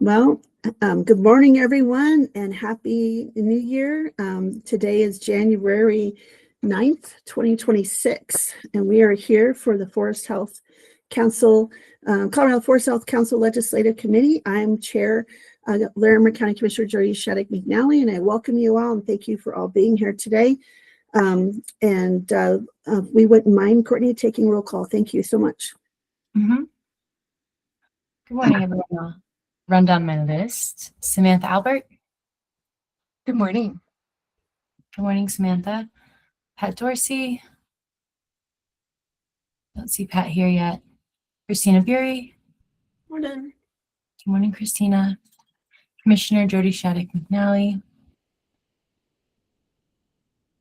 Well, good morning, everyone, and Happy New Year. Today is January 9th, 2026, and we are here for the Forest Health Council, Colorado Forest Health Council Legislative Committee. I'm Chair Larimer County Commissioner Jody Shattuck McNally, and I welcome you all and thank you for all being here today. We wouldn't mind, Courtney, taking roll call. Thank you so much. Good morning, everyone. I'll run down my list. Samantha Albert. Good morning. Good morning, Samantha. Pat Dorsey. Don't see Pat here yet. Christina Bury. Morning. Good morning, Christina. Commissioner Jody Shattuck McNally.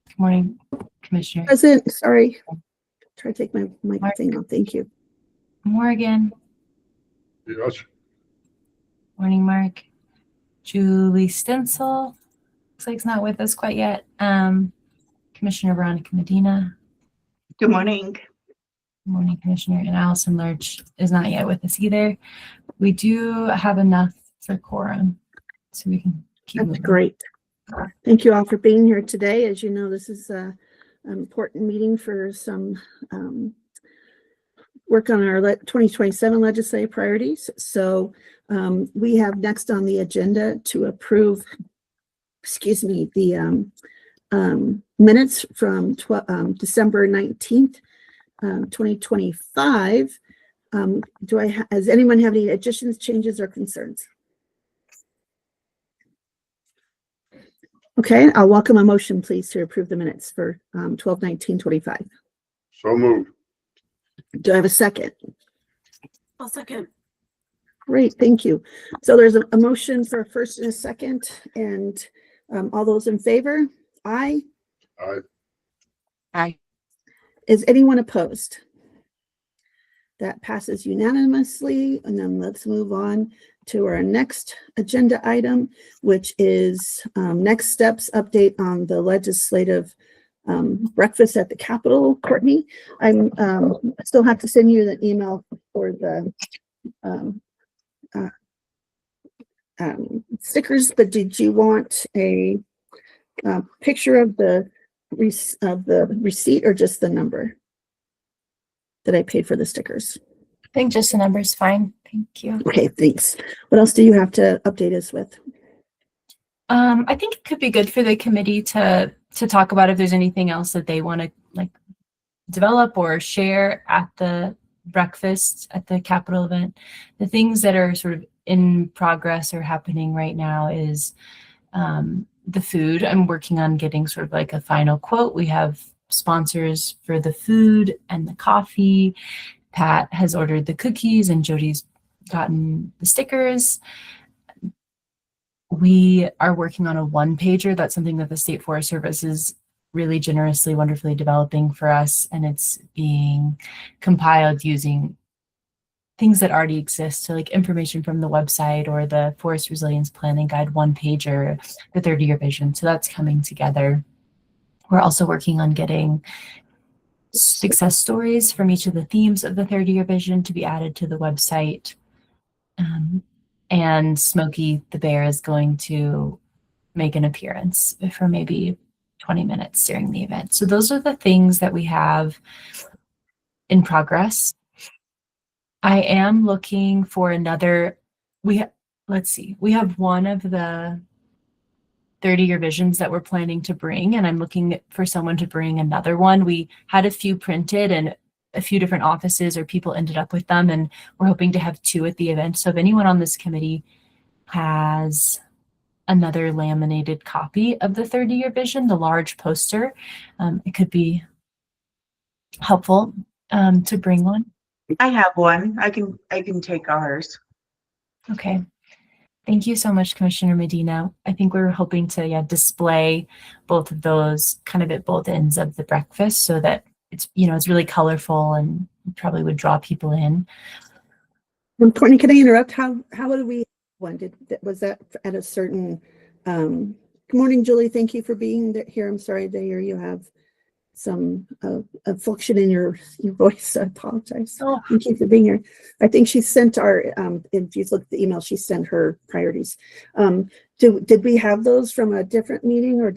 Good morning, Commissioner. Present. Sorry. Try to take my thing off. Thank you. Morgan. Yes. Morning, Mark. Julie Stencil. Looks like it's not with us quite yet. Commissioner Veronica Medina. Good morning. Good morning, Commissioner. And Allison Lurch is not yet with us either. We do have enough for quorum, so we can keep moving. Great. Thank you all for being here today. As you know, this is an important meeting for some work on our 2027 legislative priorities. So we have next on the agenda to approve, the minutes from December 19th, 2025. Does anyone have any additions, changes, or concerns? Okay, I'll welcome a motion, please, to approve the minutes for 12/19/25. So moved. Do I have a second? I'll second. Great, thank you. So there's a motion for a first and a second, and all those in favor? Aye. Aye. Aye. Is anyone opposed? That passes unanimously, and then let's move on to our next agenda item, which is next steps update on the legislative breakfast at the Capitol. Courtney, I still have to send you the email for the stickers, but did you want a picture of the receipt or just the number that I paid for the stickers? I think just the number is fine. Thank you. Okay, thanks. What else do you have to update us with? I think it could be good for the committee to talk about if there's anything else that they want to develop or share at the breakfast at the Capitol event. The things that are sort of in progress or happening right now is the food. I'm working on getting sort of like a final quote. We have sponsors for the food and the coffee. Pat has ordered the cookies and Jody's gotten the stickers. We are working on a one-pager. That's something that the State Forest Service is really generously, wonderfully developing for us, and it's being compiled using things that already exist, so like information from the website or the Forest Resilience Planning Guide one-pager, the 30-year vision. So that's coming together. We're also working on getting success stories from each of the themes of the 30-year vision to be added to the website. And Smokey the Bear is going to make an appearance for maybe 20 minutes during the event. So those are the things that we have in progress. I am looking for another, we have one of the 30-year visions that we're planning to bring, and I'm looking for someone to bring another one. We had a few printed and a few different offices or people ended up with them, and we're hoping to have 2 at the event. So if anyone on this committee has another laminated copy of the 30-year vision, the large poster, it could be helpful to bring one. I have one. I can take ours. Okay. Thank you so much, Commissioner Medina. I think we were hoping to display both of those kind of at both ends of the breakfast so that it's really colorful and probably would draw people in. Courtney, can I interrupt? How would we one? Was that at a certain good morning, Julie. Thank you for being here. I'm sorry to hear you have some affliction in your voice. So I apologize. Oh. Thank you for being here. I think she sent our, if you look at the email, she sent her priorities. Did we have those from a different meeting, or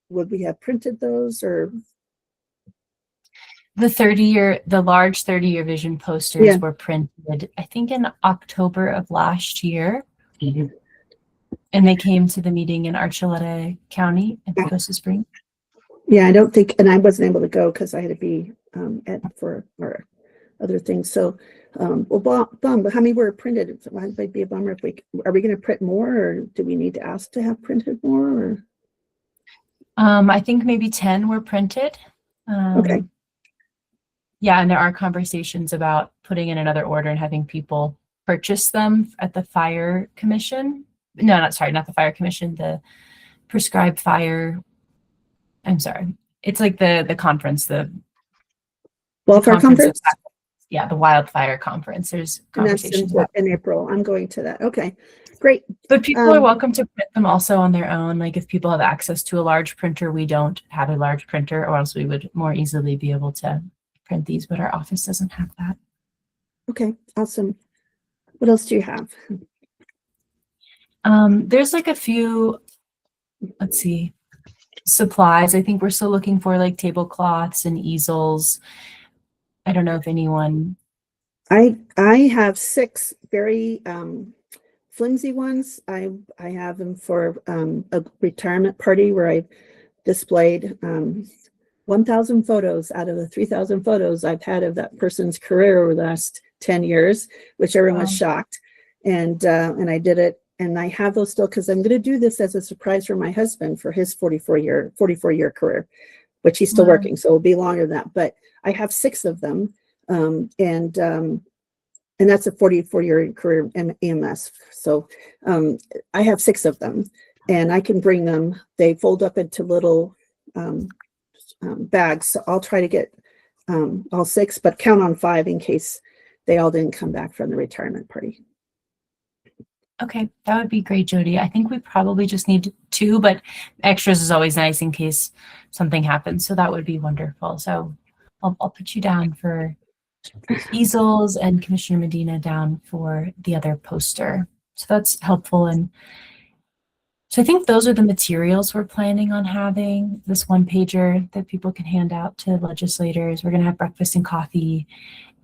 would we have printed those, or? The large 30-year vision posters Yeah. were printed, I think, in October of last year. And they came to the meeting in Archuleta County in Pagosa Springs. Yeah, I don't think, and I wasn't able to go because I had to be for our other things. So, well, bum, how many were printed? It might be a bummer if are we going to print more, or do we need to ask to have printed more? Or? I think maybe 10 were printed. Okay. Yeah, and there are conversations about putting in another order and having people purchase them at the fire commission. No, not the fire commission, the prescribed fire. I'm sorry. It's like the conference, the Wildfire conference? Yeah, the wildfire conference. There's And that's conversations about in April. I'm going to that. Okay, great. But people are welcome to print them also on their own. Like if people have access to a large printer, we don't have a large printer, or else we would more easily be able to print these, but our office doesn't have that. Okay, awesome. What else do you have? There's like a few, let's see, supplies. I think we're still looking for like tablecloths and easels. I don't know if anyone. I have 6 very flimsy ones. I have them for a retirement party where I displayed 1,000 photos out of the 3,000 photos I've had of that person's career over the last 10 years, which everyone was shocked. And I did it, and I have those still because I'm going to do this as a surprise for my husband for his 44-year career, which he's still working, so it'll be longer than that. But I have 6 of them, and that's a 44-year career in EMS. So I have 6 of them, and I can bring them. They fold up into little bags. So I'll try to get all 6, but count on 5 in case they all didn't come back from the retirement party. Okay, that would be great, Jody. I think we probably just need 2, but extras is always nice in case something happens. So that would be wonderful. So I'll put you down for easels and Commissioner Medina down for the other poster. So that's helpful. And so I think those are the materials we're planning on having. This 1-pager that people can hand out to legislators. We're going to have breakfast and coffee.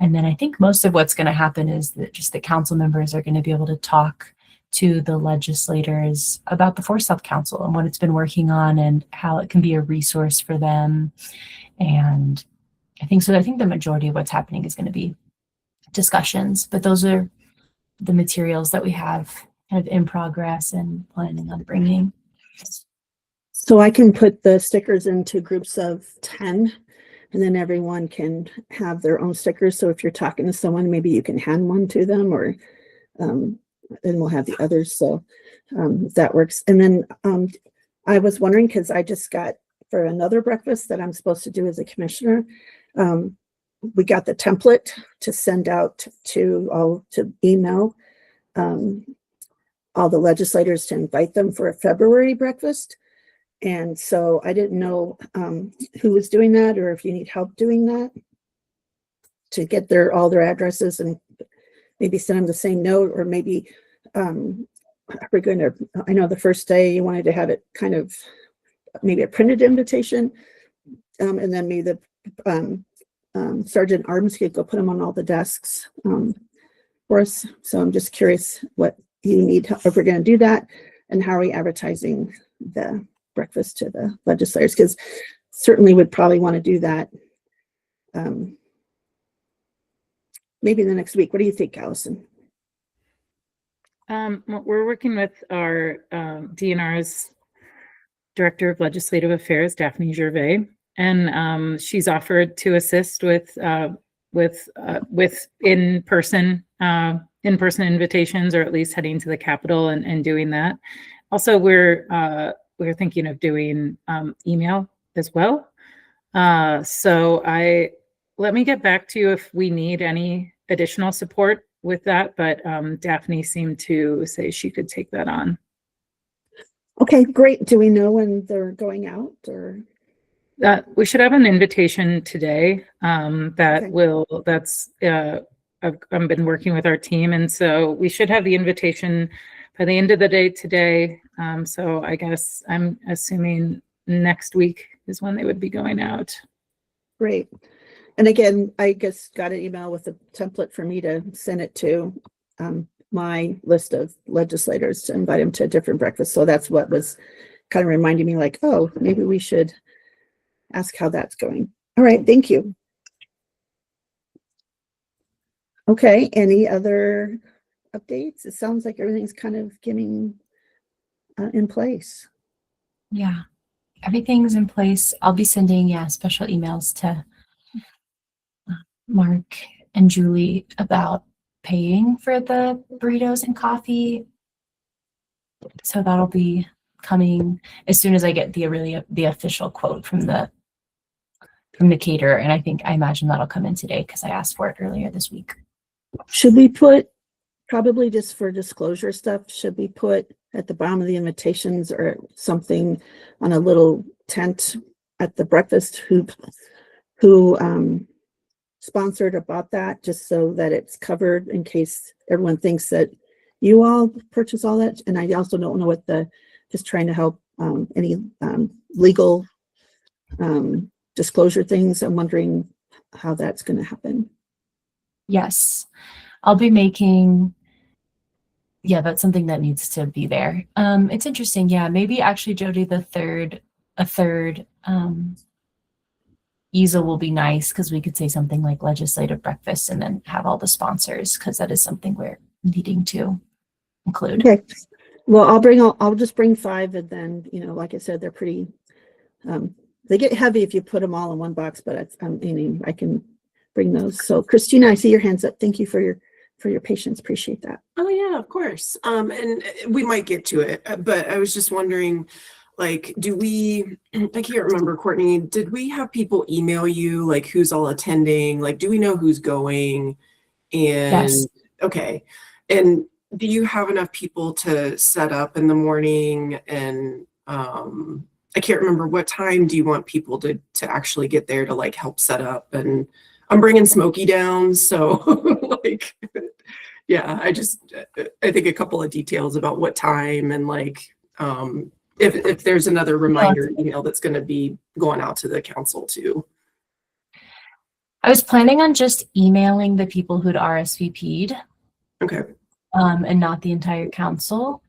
And then I think most of what's going to happen is that just the council members are going to be able to talk to the legislators about the Forest Health Council and what it's been working on and how it can be a resource for them. And I think the majority of what's happening is going to be discussions, but those are the materials that we have kind of in progress and planning on bringing. So I can put the stickers into groups of 10, and then everyone can have their own stickers. So if you're talking to someone, maybe you can hand one to them, or then we'll have the others. So if that works. And then I was wondering, because I just got for another breakfast that I'm supposed to do as a commissioner, we got the template to send out to email all the legislators to invite them for a February breakfast. And so I didn't know who was doing that, or if you need help doing that to get all their addresses and maybe send them the same note, or maybe we're going to, I know the first day you wanted to have it kind of maybe a printed invitation, and then maybe the Sergeant Arms could go put them on all the desks for us. So I'm just curious what you need, if we're going to do that, and how are we advertising the breakfast to the legislators, because certainly would probably want to do that maybe in the next week. What do you think, Allison? We're working with our DNR's Director of Legislative Affairs, Daphne Gervais, and she's offered to assist with in-person invitations, or at least heading to the Capitol and doing that. Also, we're thinking of doing email as well. So let me get back to you if we need any additional support with that, but Daphne seemed to say she could take that on. Okay, great. Do we know when they're going out, or? We should have an invitation today that Okay. I've been working with our team, and so we should have the invitation by the end of the day today. So I guess I'm assuming next week is when they would be going out. Great. And again, I just got an email with a template for me to send it to my list of legislators to invite them to a different breakfast. So that's what was kind of reminding me like, oh, maybe we should ask how that's going. All right, thank you. Okay, any other updates? It sounds like everything's kind of getting in place. Yeah, everything's in place. I'll be sending, special emails to Mark and Julie about paying for the burritos and coffee. So that'll be coming as soon as I get the official quote from the caterer. And I imagine that'll come in today because I asked for it earlier this week. Should we put, probably just for disclosure stuff, should we put at the bottom of the invitations or something on a little tent at the breakfast who sponsored or bought that, just so that it's covered in case everyone thinks that you all purchase all that? And I also don't know what just trying to help any legal disclosure things. I'm wondering how that's going to happen. Yes, I'll be making, that's something that needs to be there. It's interesting. Yeah, maybe actually Jody, a third easel will be nice because we could say something like legislative breakfast and then have all the sponsors, because that is something we're needing to include. Okay. Well, I'll just bring 5, and then, like I said, they're pretty, they get heavy if you put them all in one box, but I can bring those. So Christina, I see your hands up. Thank you for your patience. Appreciate that. Oh yeah, of course. And we might get to it, but I was just wondering, like, I can't remember, Courtney, did we have people email you, like, who's all attending? Like, do we know who's going? And Yes. Okay. And do you have enough people to set up in the morning? And I can't remember, what time do you want people to actually get there to like help set up? And I'm bringing Smokey down, so like, yeah, I think a couple of details about what time, and like if there's another reminder email that's going to be going out to the council too. I was planning on just emailing the people who'd RSVP'd. Okay. And not the entire council.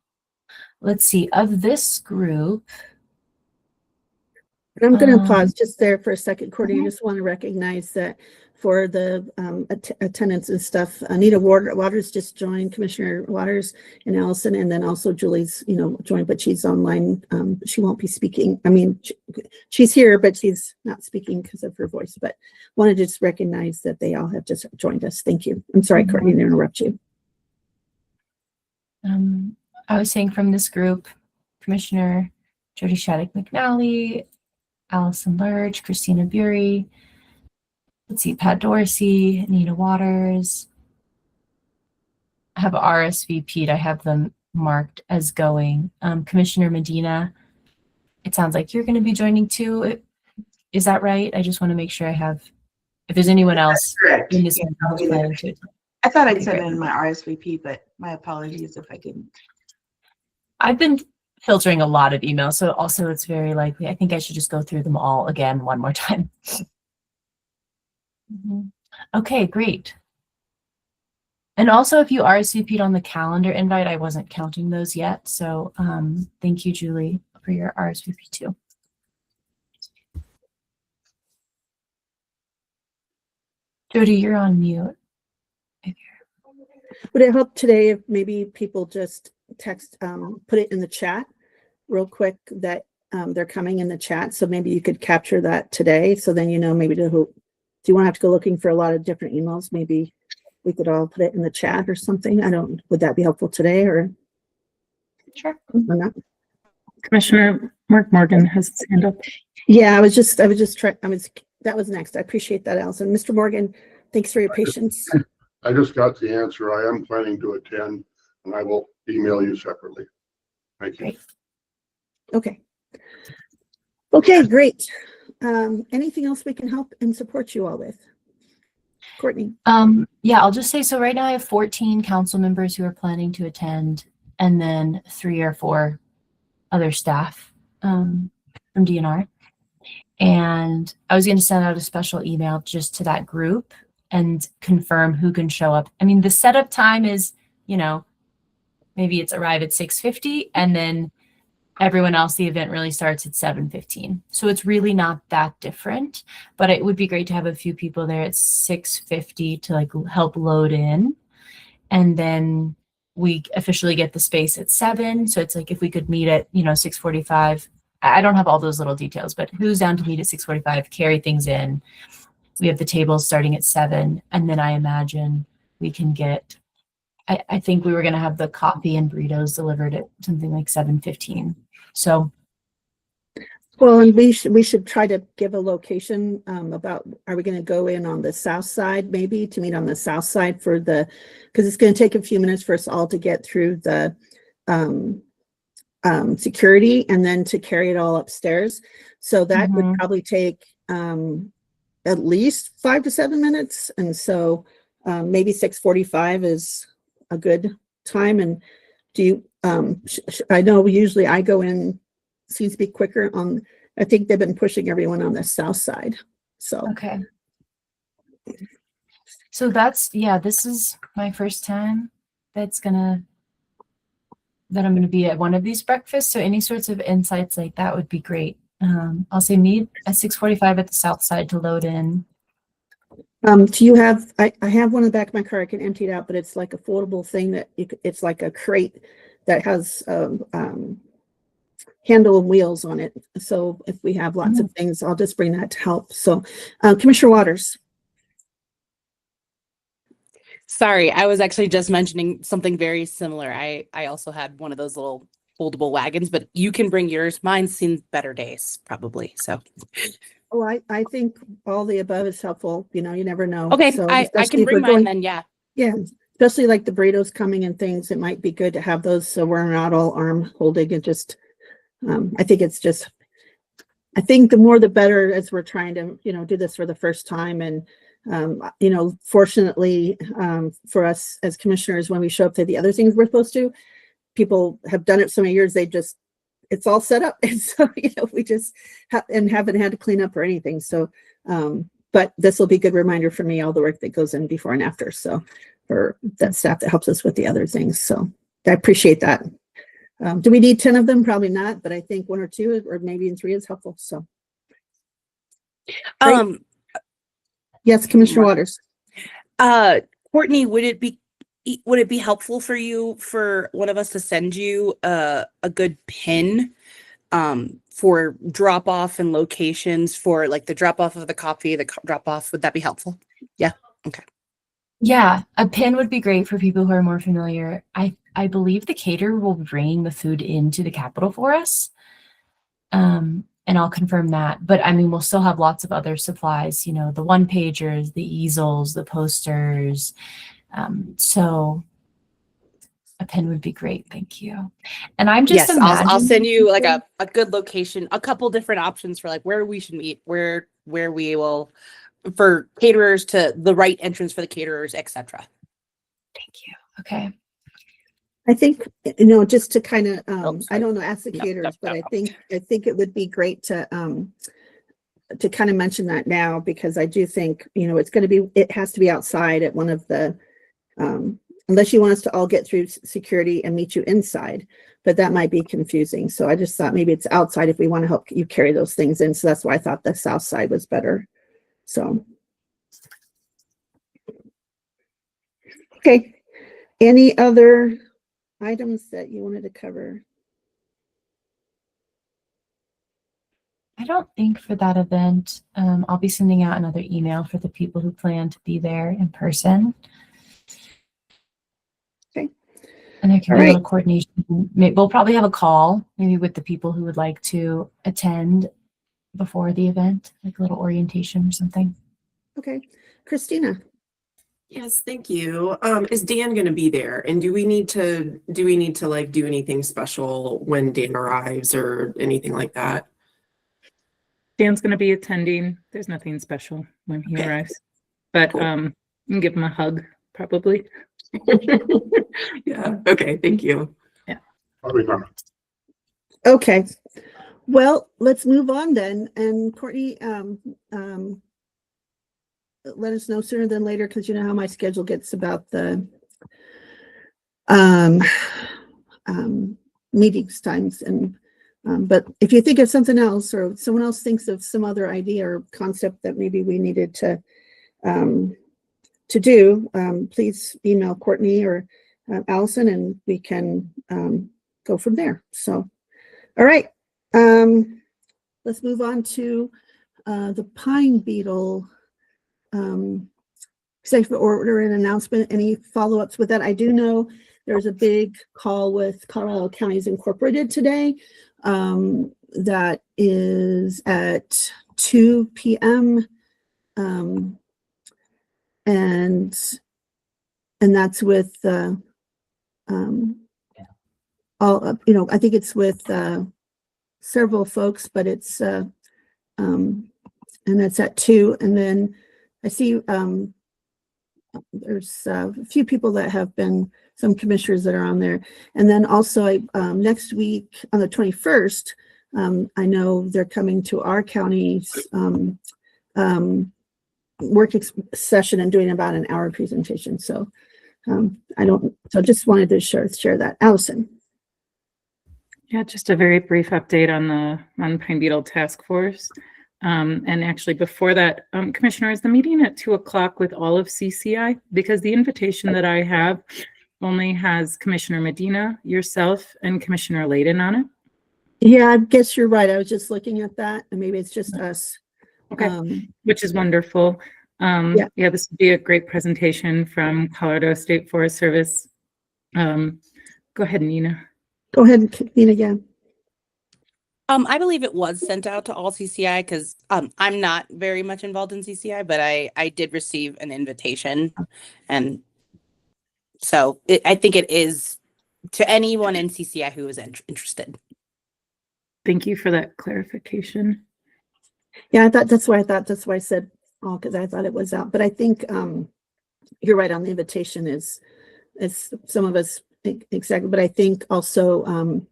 Let's see, of this group. And I'm going to pause just there for a second, Courtney. I just want to recognize that for the attendance and stuff, Anita Waters just joined, Commissioner Waters and Allison, and then also Julie's, joined, but she's online. She won't be speaking. I mean, she's here, but she's not speaking because of her voice, but wanted to just recognize that they all have just joined us. Thank you. I'm sorry, Courtney, to interrupt you. I was saying from this group, Commissioner Jody Shattuck McNally, Allison Lurch, Christina Bury, let's see, Pat Dorsey, Anita Waters. I have RSVP'd. I have them marked as going. Commissioner Medina, it sounds like you're going to be joining too. Is that right? I just want to make sure I have, if there's anyone else Correct. in this room who's planning to. I thought I'd Okay, sent great. in my RSVP, but my apologies if I didn't. I've been filtering a lot of emails, so also it's very likely. I think I should just go through them all again one more time. Okay, great. And also, if you RSVP'd on the calendar invite, I wasn't counting those yet. So thank you, Julie, for your RSVP too. Jody, you're on mute. Would it help today if maybe people just text, put it in the chat real quick that they're coming in the chat? So maybe you could capture that today. So then, maybe do you want to have to go looking for a lot of different emails? Maybe we could all put it in the chat or something. Would that be helpful today or? Sure. Or not? Commissioner Mark Morgan has his hand up. Yeah, that was next. I appreciate that, Allison. Mr. Morgan, thanks for your patience. I just got the answer. I am planning to attend, and I will email you separately. Thank you. Great. Okay. Okay, great. Anything else we can help and support you all with? Courtney? Yeah, I'll just say, so right now I have 14 council members who are planning to attend, and then 3 or 4 other staff from DNR. And I was going to send out a special email just to that group and confirm who can show up. I mean, the setup time is, you know, maybe it's arrive at 6:50, and then everyone else, the event really starts at 7:15. So it's really not that different, but it would be great to have a few people there at 6:50 to like help load in. And then we officially get the space at 7. So it's like if we could meet at, 6:45. I don't have all those little details, but who's down to meet at 6:45, carry things in. We have the tables starting at 7. And then I imagine we can get, I think we were going to have the coffee and burritos delivered at something like 7:15. So, Well, and we should try to give a location about, are we going to go in on the south side maybe to meet on the south side because it's going to take a few minutes for us all to get through the security and then to carry it all upstairs. So that would probably take at least 5 to 7 minutes. And so maybe 6:45 is a good time. And do you, I know usually I go in, seems to be quicker on, I think they've been pushing everyone on the south side. So, okay. So this is my first time that I'm going to be at one of these breakfasts. So any sorts of insights like that would be great. I'll say meet at 6:45 at the south side to load in. do you have, I have one in the back of my car, I can empty it out, but it's like a foldable thing that it's like a crate that has handle and wheels on it. So if we have lots of things, I'll just bring that to help. So Commissioner Waters. Sorry, I was actually just mentioning something very similar. I also had one of those little foldable wagons, but you can bring yours. Mine's seen better days, probably. So, Oh, I think all the above is helpful. You never know. okay, So I especially can if we're bring mine going- then. Yeah. Yeah, especially like the burritos coming and things, it might be good to have those so we're not all arm holding and just, I think the more the better as we're trying to, do this for the first time. And, fortunately for us as commissioners, when we show up to the other things we're supposed to, people have done it so many years, it's all set up. And so, we just haven't had to clean up or anything. So, but this will be a good reminder for me, all the work that goes in before and after. So for that staff that helps us with the other things. So I appreciate that. Do we need 10 of them? Probably not, but I think 1 or 2 or maybe 3 is helpful. So great. Yes, Commissioner Waters. Courtney, would it be helpful for you for one of us to send you a good pin for drop off and locations for like the drop off of the coffee, the drop off? Would that be helpful? Yeah. Okay. Yeah, a pin would be great for people who are more familiar. I believe the caterer will be bringing the food into the Capitol for us. And I'll confirm that. But I mean, we'll still have lots of other supplies, the 1-pagers, the easels, the posters. So a pin would be great. Thank you. And I'm just Yes, I'll send you like imagining- a good location, a couple different options for like where we should meet, where we will, for caterers, to the right entrance for the caterers, etc. Thank you. Okay. I think, just to kind of, I don't know, ask the No, caterers, but no. I think it would be great to kind of mention that now, because I do think, it has to be outside at one of the, unless you want us to all get through security and meet you inside, but that might be confusing. So I just thought maybe it's outside if we want to help you carry those things in. So that's why I thought the south side was better. So. Okay. Any other items that you wanted to cover? I don't think for that event, I'll be sending out another email for the people who plan to be there in person. Okay. And there can All be a right. little coordination. We'll probably have a call maybe with the people who would like to attend before the event, like a little orientation or something. Okay. Christina. Yes, thank you. Is Dan going to be there? And do we need to like do anything special when Dan arrives or anything like that? Dan's going to be attending. There's nothing special when he Okay. arrives, but Cool. you can give him a hug probably. Yeah. Okay. Thank you. I'll remember. Okay, well, let's move on then. And Courtney, let us know sooner than later, because you know how my schedule gets about the meetings times. And but if you think of something else, or someone else thinks of some other idea or concept that maybe we needed to do, please email Courtney or Allison, and we can go from there. So, all right, let's move on to the pine beetle safe order and announcement. Any follow-ups with that? I do know there's a big call with Colorado Counties Incorporated today. That is at 2 p.m. And that's with all, you know, I think it's with several folks, but it's and that's at 2. And then I see there's a few people that have been, some commissioners that are on there. And then also next week on the 21st, I know they're coming to our county's work session and doing about an hour presentation. So so just wanted to share that. Allison. Yeah, just a very brief update on the Pine Beetle Task Force. And actually before that, Commissioner, is the meeting at 2:00 with all of CCI? Because the invitation that I have only has Commissioner Medina, yourself, and Commissioner Layden on it. Yeah, I guess you're right. I was just looking at that, and maybe it's just us. Okay, which is wonderful. Yeah, this would be a great presentation from Colorado State Forest Service. Go ahead, Nina. Go ahead, Nina, again. I believe it was sent out to all CCI because I'm not very much involved in CCI, but I did receive an invitation, and so I think it is to anyone in CCI who is interested. Thank you for that clarification. Yeah, that's why I said all, because I thought it was out. But I think you're right on the invitation is some of us exactly. But I think also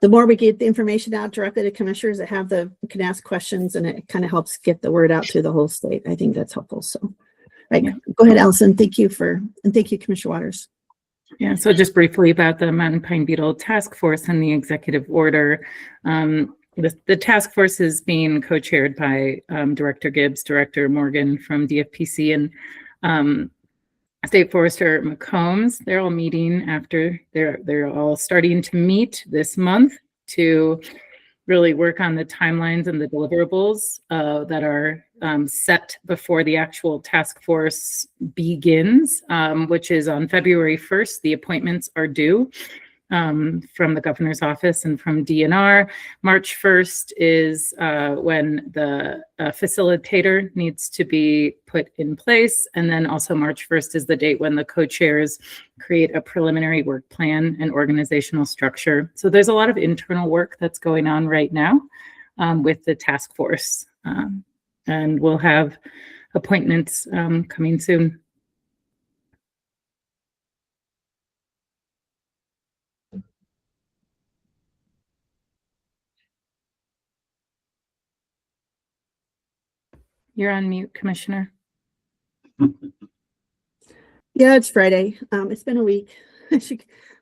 the more we get the information out directly to commissioners that can ask questions, and it kind of helps get the word out to the whole state. I think that's helpful. So, right, Go ahead, Allison. Thank you, Commissioner Waters. Yeah, so just briefly about the Mountain Pine Beetle Task Force and the executive order. The task force is being co-chaired by Director Gibbs, Director Morgan from DFPC, and State Forester McCombs. They're all meeting after they're all starting to meet this month to really work on the timelines and the deliverables that are set before the actual task force begins, which is on February 1st. The appointments are due from the governor's office and from DNR. March 1st is when the facilitator needs to be put in place. And then also March 1st is the date when the co-chairs create a preliminary work plan and organizational structure. So there's a lot of internal work that's going on right now with the task force. And we'll have appointments coming soon. You're on mute, Commissioner. Yeah, it's Friday. It's been a week.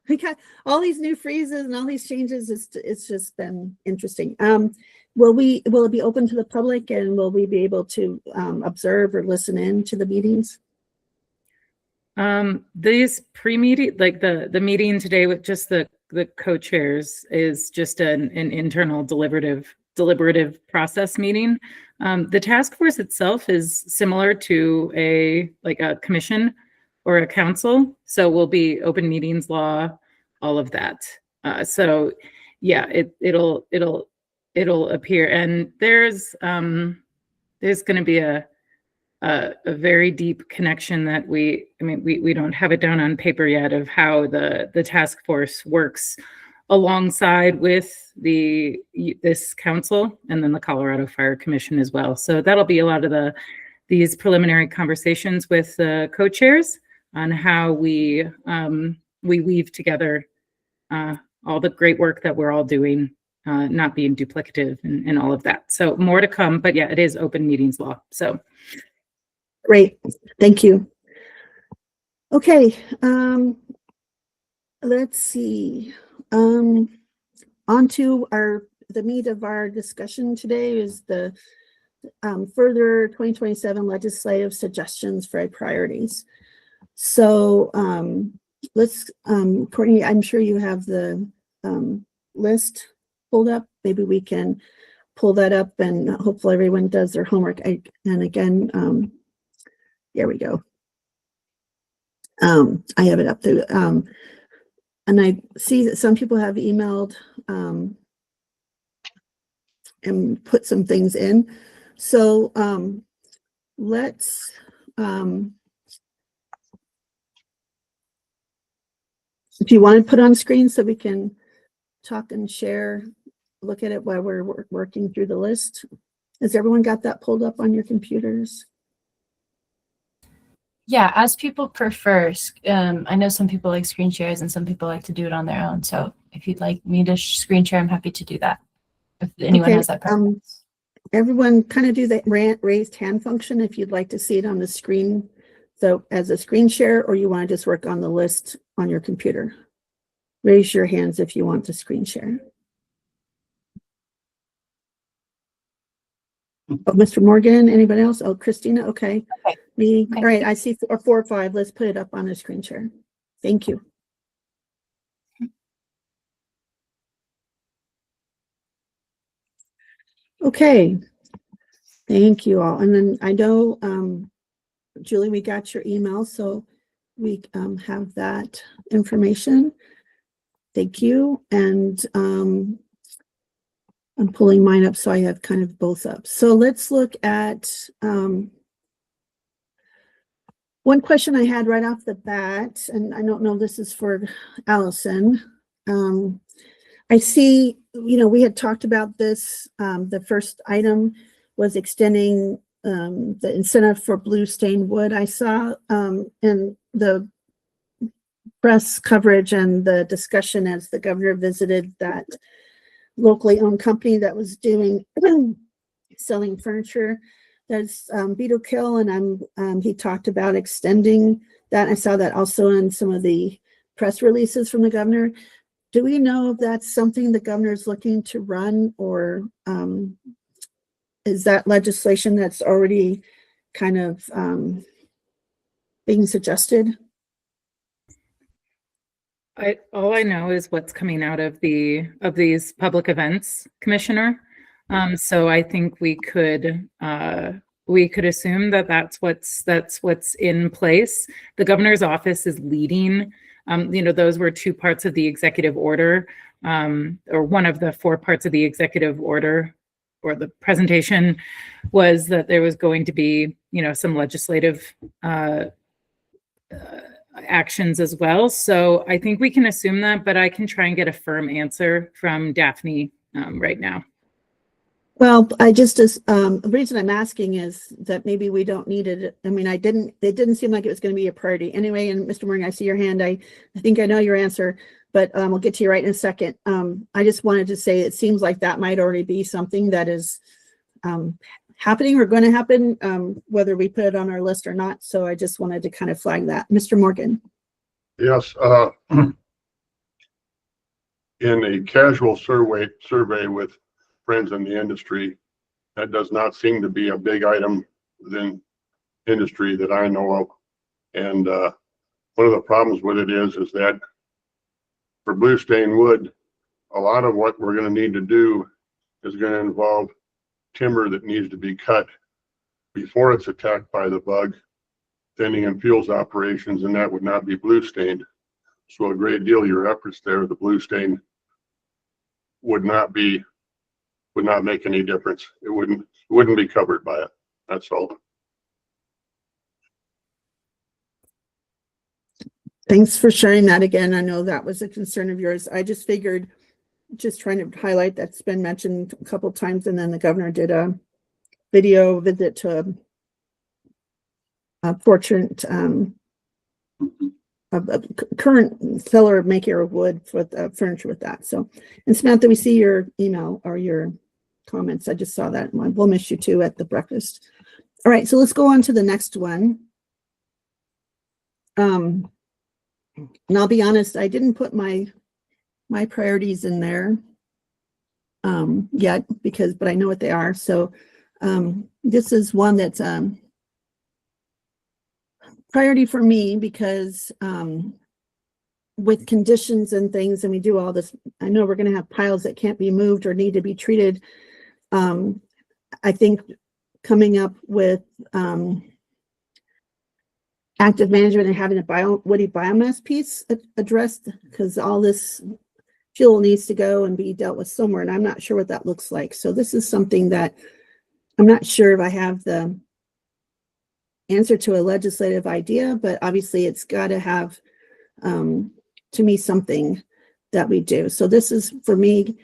We got all these new freezes and all these changes. It's just been interesting. Will it be open to the public, and will we be able to observe or listen in to the meetings? These pre-meeting, like the meeting today with just the co-chairs, is just an internal deliberative process meeting. The task force itself is similar to a commission or a council, so will be open meetings law, all of that. So yeah, it'll appear, and there's going to be a very deep connection that we don't have it down on paper yet of how the task force works alongside with this council and then the Colorado Fire Commission as well. So that'll be a lot of these preliminary conversations with the co-chairs on how we weave together all the great work that we're all doing, not being duplicative and all of that. So more to come, but yeah, it is open meetings law. So Great, thank you. Okay, let's see. On to the meat of our discussion today is the further 2027 legislative suggestions for priorities. So let's, Courtney, I'm sure you have the list pulled up. Maybe we can pull that up and hopefully everyone does their homework. And again, here we go. I have it up there. And I see that some people have emailed and put some things in. So let's do you want to put on screen so we can talk and share, look at it while we're working through the list? Has everyone got that pulled up on your computers? Yeah, as people prefer. I know some people like screen shares and some people like to do it on their own. So if you'd like me to screen share, I'm happy to do that. If anyone has that preference. Everyone kind of do the raised hand function if you'd like to see it on the screen. So as a screen share, or you want to just work on the list on your computer. Raise your hands if you want to screen share. Oh, Mr. Morgan, anybody else? Oh, Christina, okay. Okay. Me, Okay. all right, I see 4 or 5. Let's put it up on the screen share. Thank you. Okay, thank you all. And then I know, Julie, we got your email, so we have that information. Thank you. And I'm pulling mine up so I have kind of both up. So let's look at one question I had right off the bat, and I don't know if this is for Allison. I see, we had talked about this. The first item was extending the incentive for blue stained wood. I saw in the press coverage and the discussion as the governor visited that locally owned company that was doing selling furniture. That's Beetle Kill, and he talked about extending that. I saw that also in some of the press releases from the governor. Do we know if that's something the governor is looking to run, or is that legislation that's already kind of being suggested? All I know is what's coming out of these public events, Commissioner. So I think we could assume that that's what's in place. The governor's office is leading. Those were 2 parts of the executive order, or one of the 4 parts of the executive order, or the presentation was that there was going to be, some legislative actions as well. So I think we can assume that, but I can try and get a firm answer from Daphne right now. Well, the reason I'm asking is that maybe we don't need it. I mean, it didn't seem like it was going to be a priority anyway. And Mr. Morgan, I see your hand. I think I know your answer, but we'll get to you right in a second. I just wanted to say it seems like that might already be something that is happening or going to happen, whether we put it on our list or not. So I just wanted to kind of flag that. Mr. Morgan. Yes, in a casual survey with friends in the industry, that does not seem to be a big item within industry that I know of. And one of the problems with it is that for blue stained wood, a lot of what we're going to need to do is going to involve timber that needs to be cut before it's attacked by the bug, thinning and fuels operations, and that would not be blue stained. So a great deal of your efforts there, the blue stain would not make any difference. It wouldn't be covered by it. That's all. Thanks for sharing that again. I know that was a concern of yours. I just figured just trying to highlight that's been mentioned a couple times, and then the governor did a video visit to a portrait of a current seller maker of wood for the furniture with that. So, and Samantha, we see your email or your comments. I just saw that. We'll miss you too at the breakfast. All right, so let's go on to the next one. And I'll be honest, I didn't put my priorities in there yet but I know what they are. So this is one that's priority for me because with conditions and things, and we do all this, I know we're going to have piles that can't be moved or need to be treated. I think coming up with active management and having a woody biomass piece addressed, because all this fuel needs to go and be dealt with somewhere, and I'm not sure what that looks like. So this is something that I'm not sure if I have the answer to a legislative idea, but obviously it's got to have, to me, something that we do. So this is for me,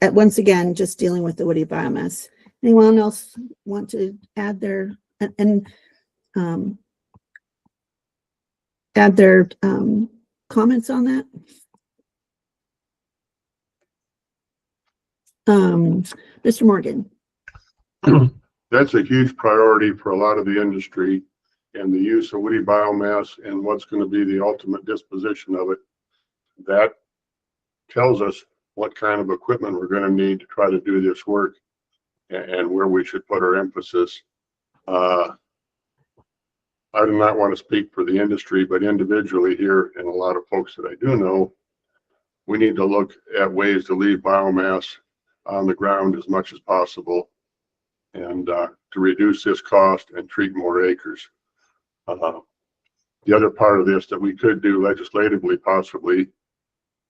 once again, just dealing with the woody biomass. Anyone else want to add their comments on that? Mr. Morgan. That's a huge priority for a lot of the industry, and the use of woody biomass and what's going to be the ultimate disposition of it. That tells us what kind of equipment we're going to need to try to do this work and where we should put our emphasis. I do not want to speak for the industry, but individually here, and a lot of folks that I do know, we need to look at ways to leave biomass on the ground as much as possible, and to reduce this cost and treat more acres. The other part of this that we could do legislatively possibly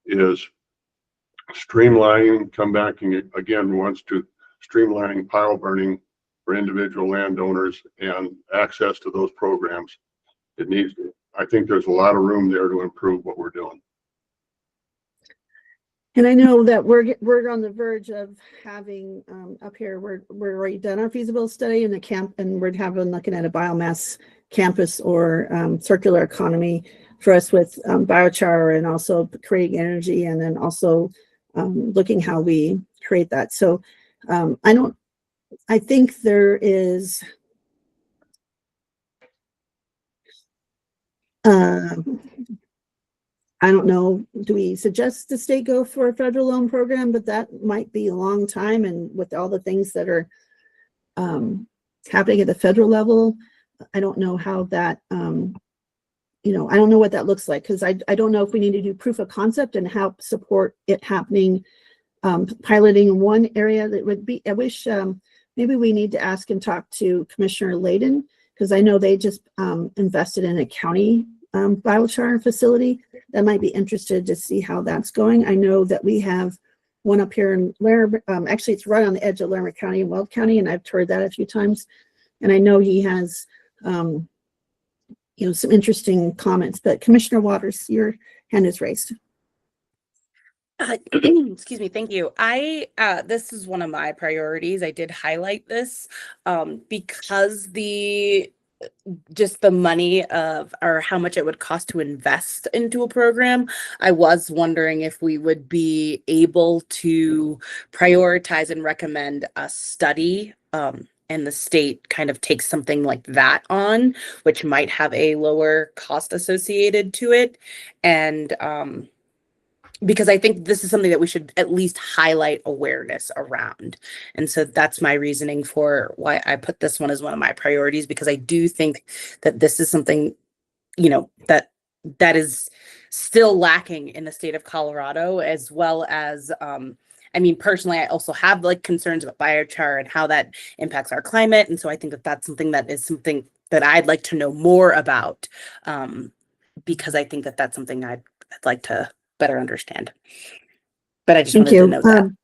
is streamlining, come back again once to streamlining pile burning for individual landowners and access to those programs. It needs, I think there's a lot of room there to improve what we're doing. And I know that we're on the verge of having up here, we're already done our feasibility study in the camp, and we're looking at a biomass campus or circular economy for us with biochar, and also creating energy, and then also looking how we create that. So I think there is I don't know, do we suggest the state go for a federal loan program? But that might be a long time, and with all the things that are happening at the federal level, I don't know how that, I don't know what that looks like, because I don't know if we need to do proof of concept and help support it happening, piloting in one area. That would be, I wish maybe we need to ask and talk to Commissioner Layden, because I know they just invested in a county biochar facility that might be interested to see how that's going. I know that we have one up here in Larimer, actually it's right on the edge of Larimer County and Weld County, and I've toured that a few times, and I know he has some interesting comments. But Commissioner Waters, your hand is raised. Excuse me. Thank you. This is one of my priorities. I did highlight this because just the money or how much it would cost to invest into a program. I was wondering if we would be able to prioritize and recommend a study, and the state kind of takes something like that on, which might have a lower cost associated to it. And because I think this is something that we should at least highlight awareness around. And so that's my reasoning for why I put this one as one of my priorities, because I do think that this is something, that is still lacking in the state of Colorado, as well as, personally, I also have concerns about biochar and how that impacts our climate. And so I think that that's something that I'd like to know more about, because I think that that's something I'd like to better understand. But I just wanted to note that.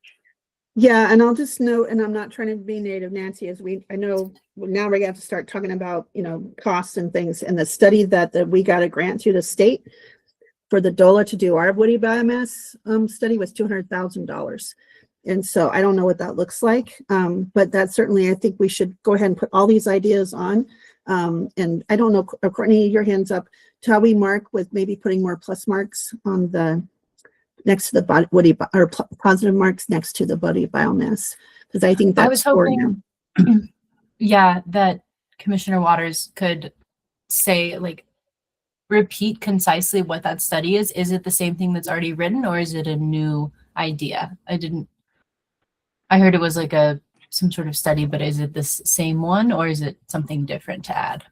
Yeah, and I'll just note, and I'm not trying to be native Nancy, I know now we're gonna have to start talking about, costs and things. And the study that we got a grant through the state, for the DOLA to do our woody biomass study was $200,000. And so I don't know what that looks like, but that certainly, I think we should go ahead and put all these ideas on. And I don't know, Courtney, your hand's up. Shall we mark with maybe putting more plus marks on the next to the woody or positive marks next to the woody biomass? Because I think that's I was hoping, yeah, that Commissioner Waters could say, like, repeat concisely what that study is. Is it the same thing that's already written, or is it a new idea? I heard it was like some sort of study, but is it the same one, or is it something different to add?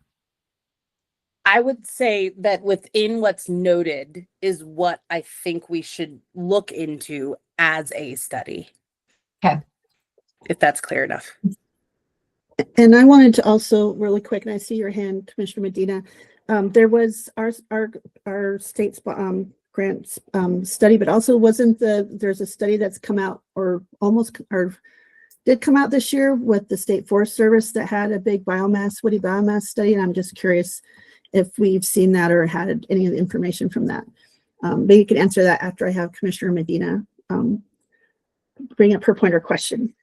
I would say that within what's noted is what I think we should look into as a study. Okay. If that's clear enough. And I wanted to also really quick, and I see your hand, Commissioner Medina. There was our state's grants study, but also there's a study that's come out or did come out this year with the State Forest Service that had a big woody biomass study. And I'm just curious if we've seen that or had any of the information from that. Maybe you can answer that after I have Commissioner Medina bring up her point or question.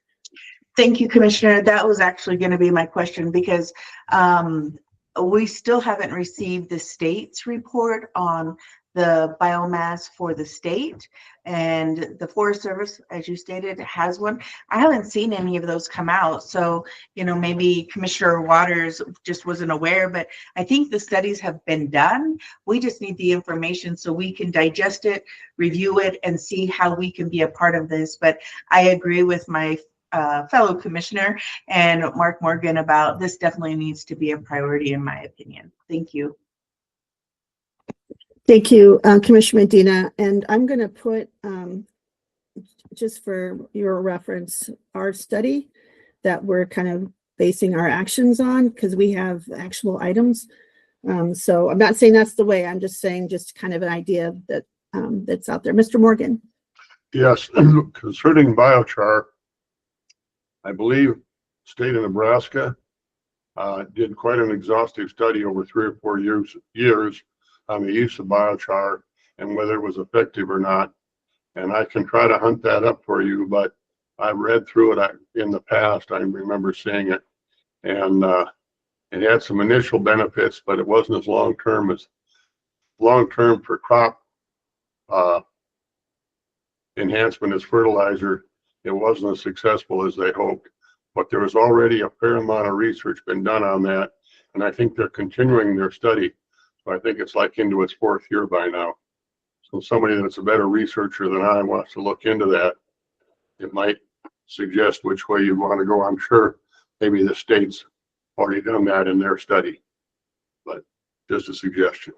Thank you, Commissioner. That was actually going to be my question because we still haven't received the state's report on the biomass for the state, and the Forest Service, as you stated, has one. I haven't seen any of those come out. So, maybe Commissioner Waters just wasn't aware, but I think the studies have been done. We just need the information so we can digest it, review it, and see how we can be a part of this. But I agree with my fellow commissioner and Mark Morgan about this definitely needs to be a priority in my opinion. Thank you. Thank you, Commissioner Medina. And I'm going to put, just for your reference, our study that we're kind of basing our actions on because we have actual items. So I'm not saying that's the way. I'm just saying just kind of an idea that that's out there. Mr. Morgan. Yes, concerning biochar, I believe state of Nebraska did quite an exhaustive study over 3 or 4 years on the use of biochar and whether it was effective or not. And I can try to hunt that up for you, but I read through it in the past. I remember seeing it, and it had some initial benefits, but it wasn't as long-term for crop enhancement as fertilizer. It wasn't as successful as they hoped, but there was already a fair amount of research been done on that. And I think they're continuing their study. So I think it's like into its 4th year by now. So somebody that's a better researcher than I wants to look into that. It might suggest which way you want to go. I'm sure maybe the state's already done that in their study, but just a suggestion.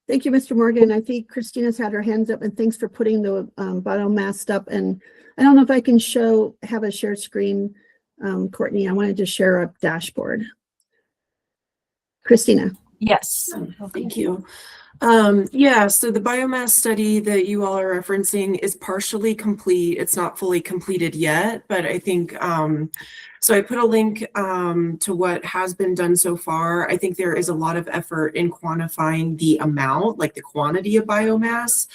Thank you, Mr. Morgan. I think Christina's had her hands up, and thanks for putting the biomass up. And I don't know if I can have a share screen, Courtney. I wanted to share a dashboard. Christina. Yes. Thank you. Yeah, so the biomass study that you all are referencing is partially complete. It's not fully completed yet, but I think, so I put a link to what has been done so far. I think there is a lot of effort in quantifying the amount, like the quantity of biomass,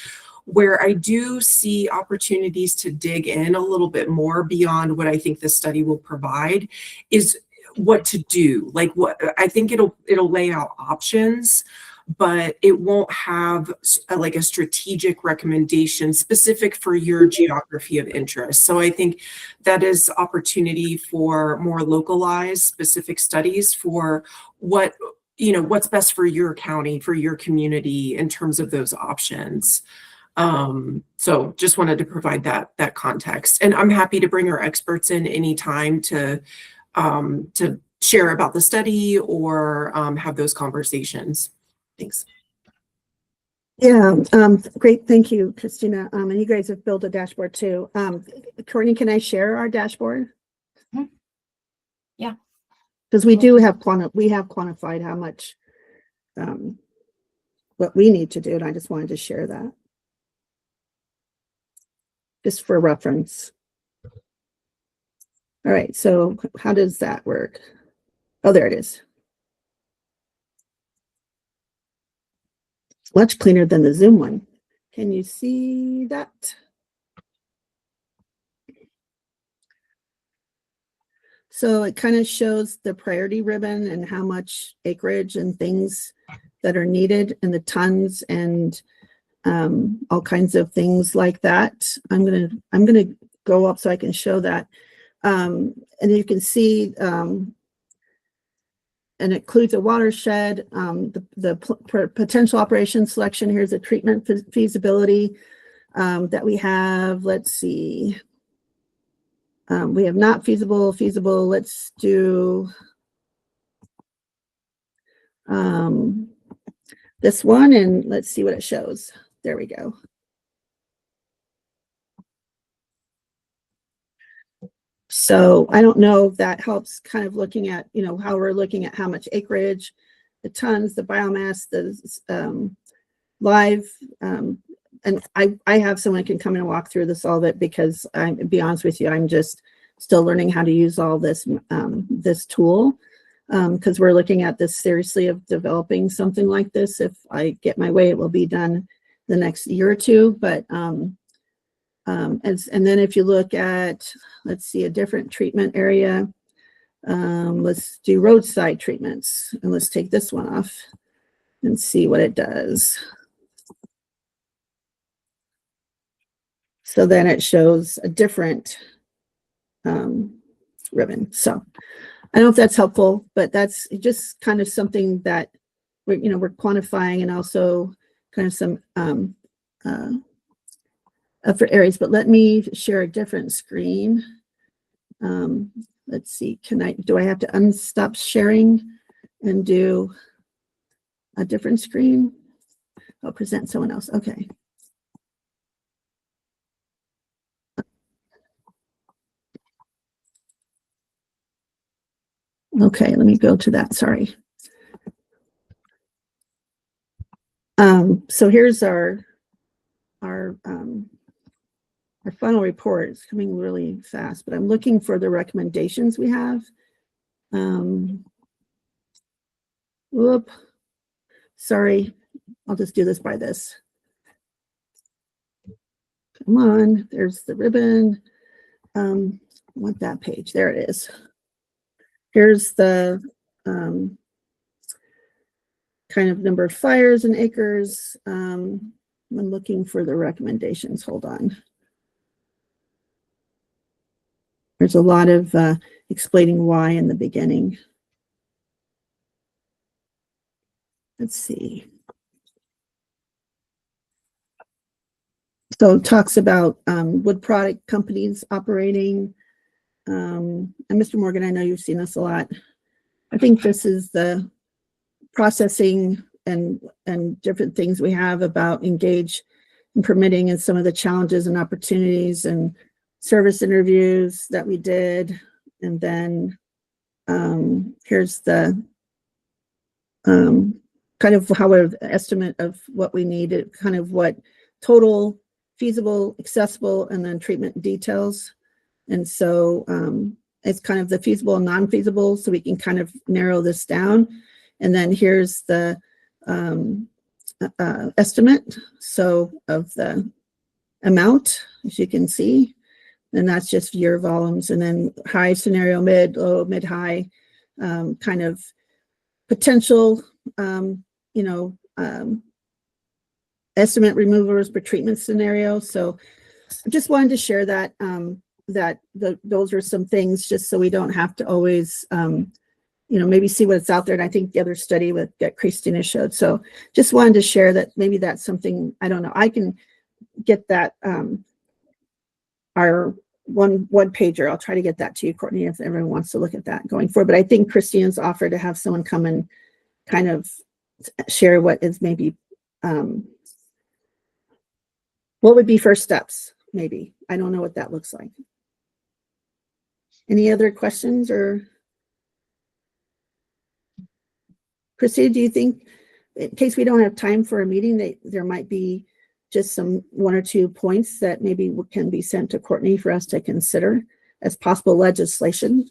where I do see opportunities to dig in a little bit more beyond what I think this study will provide is what to do. Like what I think it'll lay out options, but it won't have like a strategic recommendation specific for your geography of interest. So I think that is opportunity for more localized specific studies for what's best for your county, for your community in terms of those options. So just wanted to provide that context, and I'm happy to bring our experts in anytime to share about the study or have those conversations. Thanks. Yeah, great. Thank you, Christina. And you guys have built a dashboard too. Courtney, can I share our dashboard? Yeah. Because we do have quantified how much what we need to do, and I just wanted to share that. Just for reference. All right, so how does that work? Oh, there it is. much cleaner than the Zoom one. Can you see that? So it kind of shows the priority ribbon and how much acreage and things that are needed and the tons and all kinds of things like that. I'm gonna go up so I can show that. And you can see and it includes a watershed, the potential operation selection. Here's a treatment feasibility that we have. Let's see. We have not feasible. Let's do this one and let's see what it shows. There we go. So I don't know if that helps kind of looking at, you know, how we're looking at how much acreage, the tons, the biomass, the live, and I have someone can come and walk through this all of it because I'm, to be honest with you, I'm just still learning how to use all this, this tool. Because we're looking at this seriously of developing something like this. If I get my way, it will be done the next year or two. But and then if you look at, let's see, a different treatment area, let's do roadside treatments, and let's take this one off and see what it does. So then it shows a different ribbon. So I don't know if that's helpful, but that's just kind of something that we're, you know, we're quantifying and also kind of some for areas. But let me share a different screen. Let's see, do I have to unstop sharing and do a different screen? I'll present someone else. Okay. Okay, let me go to that. Sorry. So here's our final report. It's coming really fast, but I'm looking for the recommendations we have. Whoop. Sorry, I'll just do this by this. Come on, there's the ribbon. I want that page. There it is. Here's the kind of number of fires and acres. I'm looking for the recommendations. Hold on. There's a lot of explaining why in the beginning. Let's see. So it talks about wood product companies operating. And Mr. Morgan, I know you've seen this a lot. I think this is the processing and different things we have about engage in permitting and some of the challenges and opportunities and service interviews that we did. And then here's the kind of how an estimate of what we needed, kind of what total, feasible, accessible, and then treatment details. And so it's kind of the feasible and non-feasible, so we can kind of narrow this down. And then here's the estimate, so of the amount, as you can see, and that's just year volumes. And then high scenario, mid, low, mid, high, kind of potential, estimate removers per treatment scenario. So I just wanted to share that, those are some things just so we don't have to always, maybe see what's out there. And I think the other study that Christina showed. So just wanted to share that maybe that's something, I don't know, I can get that, our one pager. I'll try to get that to you, Courtney, if everyone wants to look at that going forward. But I think Christina's offered to have someone come and kind of share what is maybe, what would be first steps, maybe. I don't know what that looks like. Any other questions or? Christina, do you think, in case we don't have time for a meeting, that there might be just some one or two points that maybe can be sent to Courtney for us to consider as possible legislation?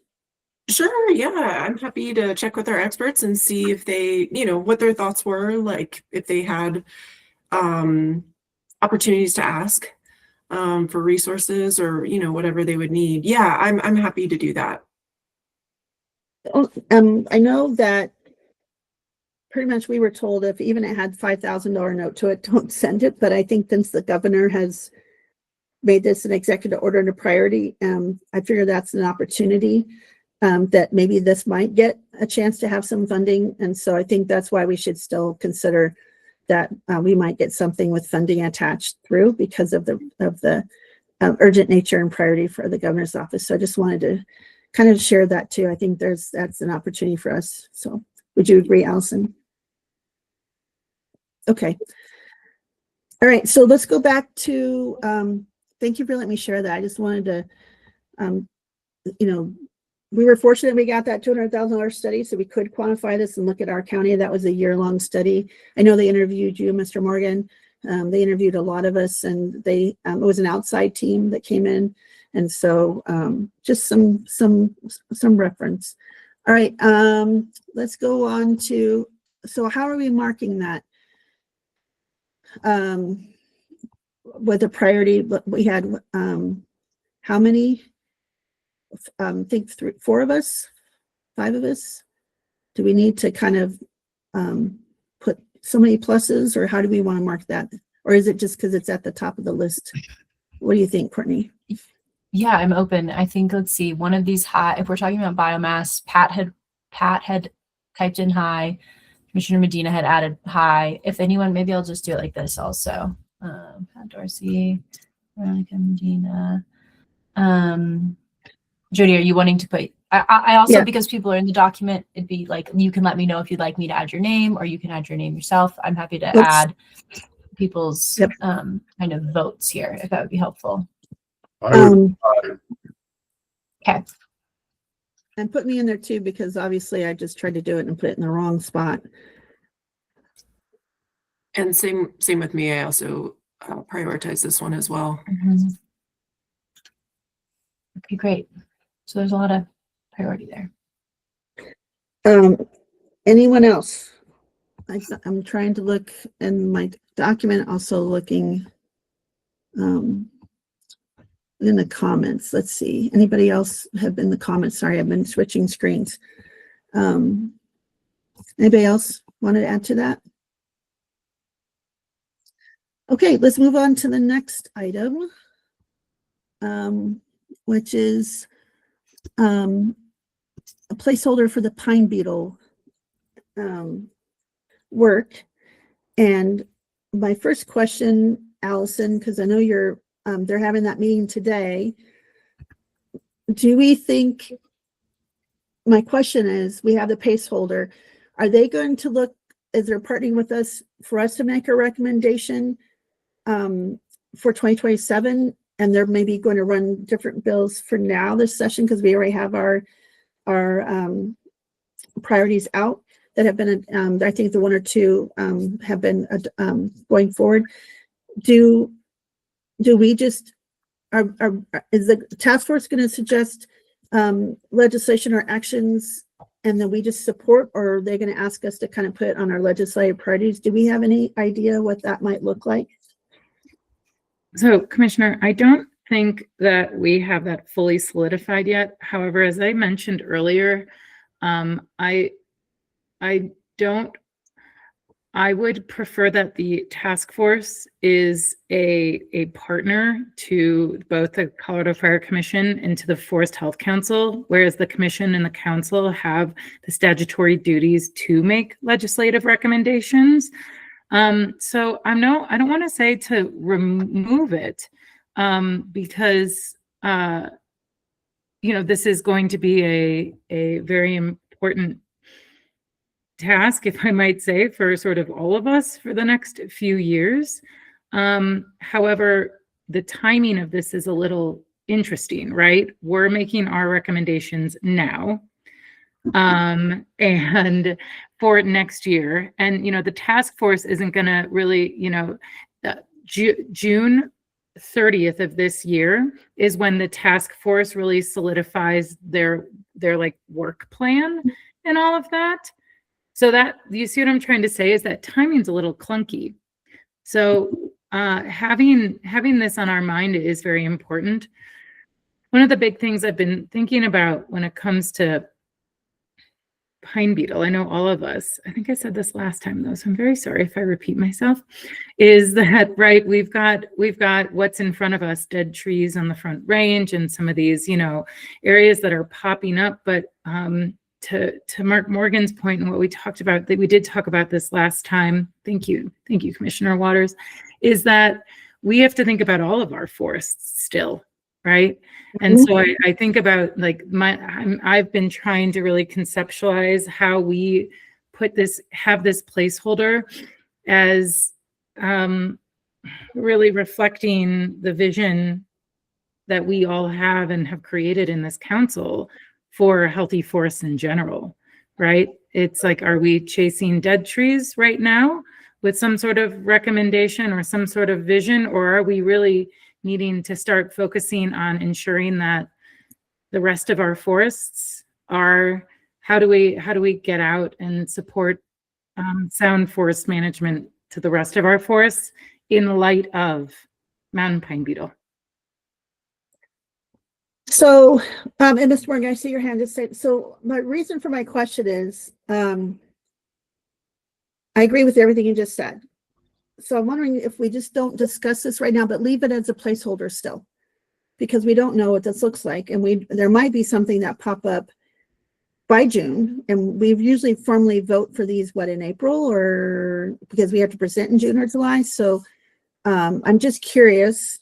Sure, yeah, I'm happy to check with our experts and see if they, what their thoughts were, like if they had opportunities to ask for resources or, whatever they would need. Yeah, I'm happy to do that. I know that pretty much we were told if even it had $5,000 note to it, don't send it. But I think since the governor has made this an executive order and a priority, I figure that's an opportunity that maybe this might get a chance to have some funding. And so I think that's why we should still consider that we might get something with funding attached through because of the urgent nature and priority for the governor's office. So I just wanted to kind of share that too. I think that's an opportunity for us. So would you agree, Allison? Okay. All right. So let's go back to, thank you for letting me share that. I just wanted to, we were fortunate we got that $200,000 study, so we could quantify this and look at our county. That was a year-long study. I know they interviewed you, Mr. Morgan. They interviewed a lot of us, and it was an outside team that came in, and so just some reference. All right, let's go on to. So how are we marking that? With a priority, we had how many? Think 4 of us, 5 of us. Do we need to kind of put so many pluses, or how do we want to mark that? Or is it just because it's at the top of the list? What do you think, Courtney? Yeah, I'm open. I think, let's see, one of these high, if we're talking about biomass, Pat had typed in high, Commissioner Medina had added high. If anyone, maybe I'll just do it like this also. Pat Dorsey, Veronica Medina. Jody, are you wanting to put, I also, Yeah. because people are in the document, it'd be like, you can let me know if you'd like me to add your name, or you can add your name yourself. I'm happy to add people's Yep. kind of votes here, if that would be helpful. I would, Okay. And put me in there too, because obviously I just tried to do it and put it in the wrong spot. And same with me. I also prioritize this one as well. Mhm. Okay, great. So there's a lot of priority there. Anyone else? I'm trying to look in my document, also looking in the comments. Let's see. Anybody else have been in the comments? Sorry, I've been switching screens. Anybody else want to add to that? Okay, let's move on to the next item, which is a placeholder for the pine beetle work. And my first question, Allison, because I know they're having that meeting today. Do we think, my question is, we have the placeholder. Are they going to look, is they're partnering with us for us to make a recommendation for 2027? And they're maybe going to run different bills for now this session, because we already have our priorities out that have been, I think the 1 or 2 have been going forward. Do we just, is the task force going to suggest legislation or actions and then we just support, or are they going to ask us to kind of put it on our legislative priorities? Do we have any idea what that might look like? So, Commissioner, I don't think that we have that fully solidified yet. However, as I mentioned earlier, I would prefer that the task force is a partner to both the Colorado Fire Commission and to the Forest Health Council, whereas the commission and the council have the statutory duties to make legislative recommendations. So I don't want to say to remove it, because this is going to be a very important task, if I might say, for sort of all of us for the next few years. However, the timing of this is a little interesting, right? We're making our recommendations now, and for next year. And, the task force isn't going to really, June 30th of this year is when the task force really solidifies their like work plan and all of that. So that, you see what I'm trying to say, is that timing's a little clunky. So having this on our mind is very important. One of the big things I've been thinking about when it comes to pine beetle, I know all of us, I think I said this last time though, so I'm very sorry if I repeat myself, is that, right, we've got what's in front of us, dead trees on the Front Range and some of these, you know, areas that are popping up. But to Mark Morgan's point and what we talked about, that we did talk about this last time, thank you, Commissioner Waters, is that we have to think about all of our forests still, right? And so I think about, like, I've been trying to really conceptualize how we have this placeholder as really reflecting the vision that we all have and have created in this council for healthy forests in general, right? It's like, are we chasing dead trees right now with some sort of recommendation or some sort of vision, or are we really needing to start focusing on ensuring that the rest of our forests are, how do we get out and support sound forest management to the rest of our forests in light of mountain pine beetle? So, and Mr. Morgan, I see your hand is saying, so my reason for my question is, I agree with everything you just said. So I'm wondering if we just don't discuss this right now, but leave it as a placeholder still, because we don't know what this looks like. And there might be something that pop up by June, and we usually formally vote for these, in April, or because we have to present in June or July. So I'm just curious,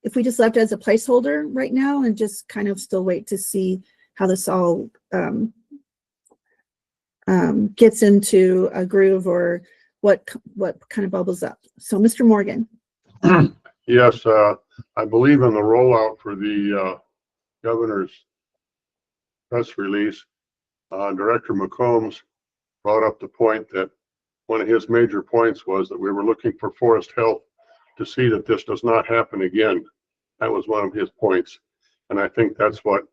if we just left it as a placeholder right now and just kind of still wait to see how this all gets into a groove, or what kind of bubbles up. So Mr. Morgan. Yes, I believe in the rollout for the governor's press release. Director McCombs brought up the point that one of his major points was that we were looking for forest health to see that this does not happen again. That was one of his points. And I think that's what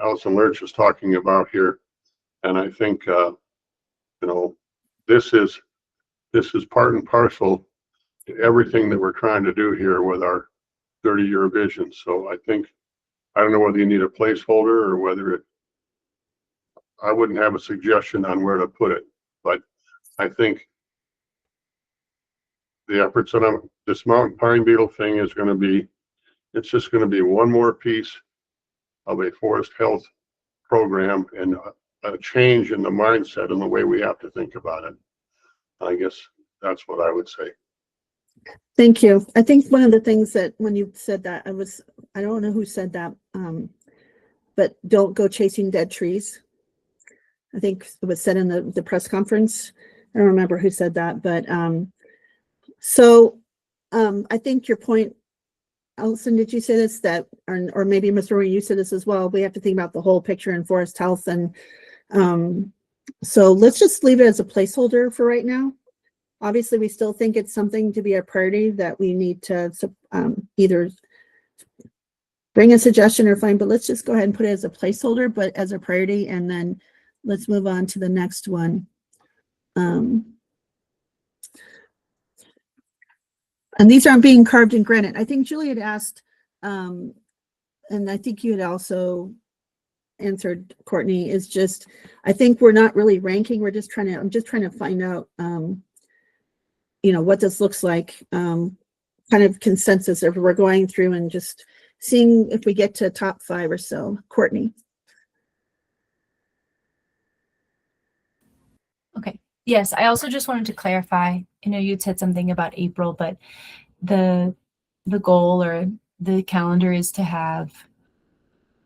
Allison Lurch is talking about here. And I think, you know, this is part and parcel to everything that we're trying to do here with our 30-year vision. So I don't know whether you need a placeholder or whether I wouldn't have a suggestion on where to put it, but I think the efforts on this mountain pine beetle thing is going to be, it's just going to be one more piece of a forest health program and a change in the mindset and the way we have to think about it. I guess that's what I would say. Thank you. I think one of the things that when you said that, I don't know who said that, but don't go chasing dead trees. I think it was said in the press conference. I don't remember who said that, but I think your point, Allison, did you say this, that, or maybe Mr. Roy, you said this as well, we have to think about the whole picture in forest health. And so let's just leave it as a placeholder for right now. Obviously, we still think it's something to be a priority that we need to either bring a suggestion or find, but let's just go ahead and put it as a placeholder, but as a priority, and then let's move on to the next one. And these aren't being carved in granite. I think Julie had asked, and I think you had also answered, Courtney, is just, I think we're not really ranking. I'm just trying to find out, you know, what this looks like, kind of consensus if we're going through and just seeing if we get to top 5 or so. Courtney. Okay. Yes, I also just wanted to clarify. I know you'd said something about April, but the goal or the calendar is to have,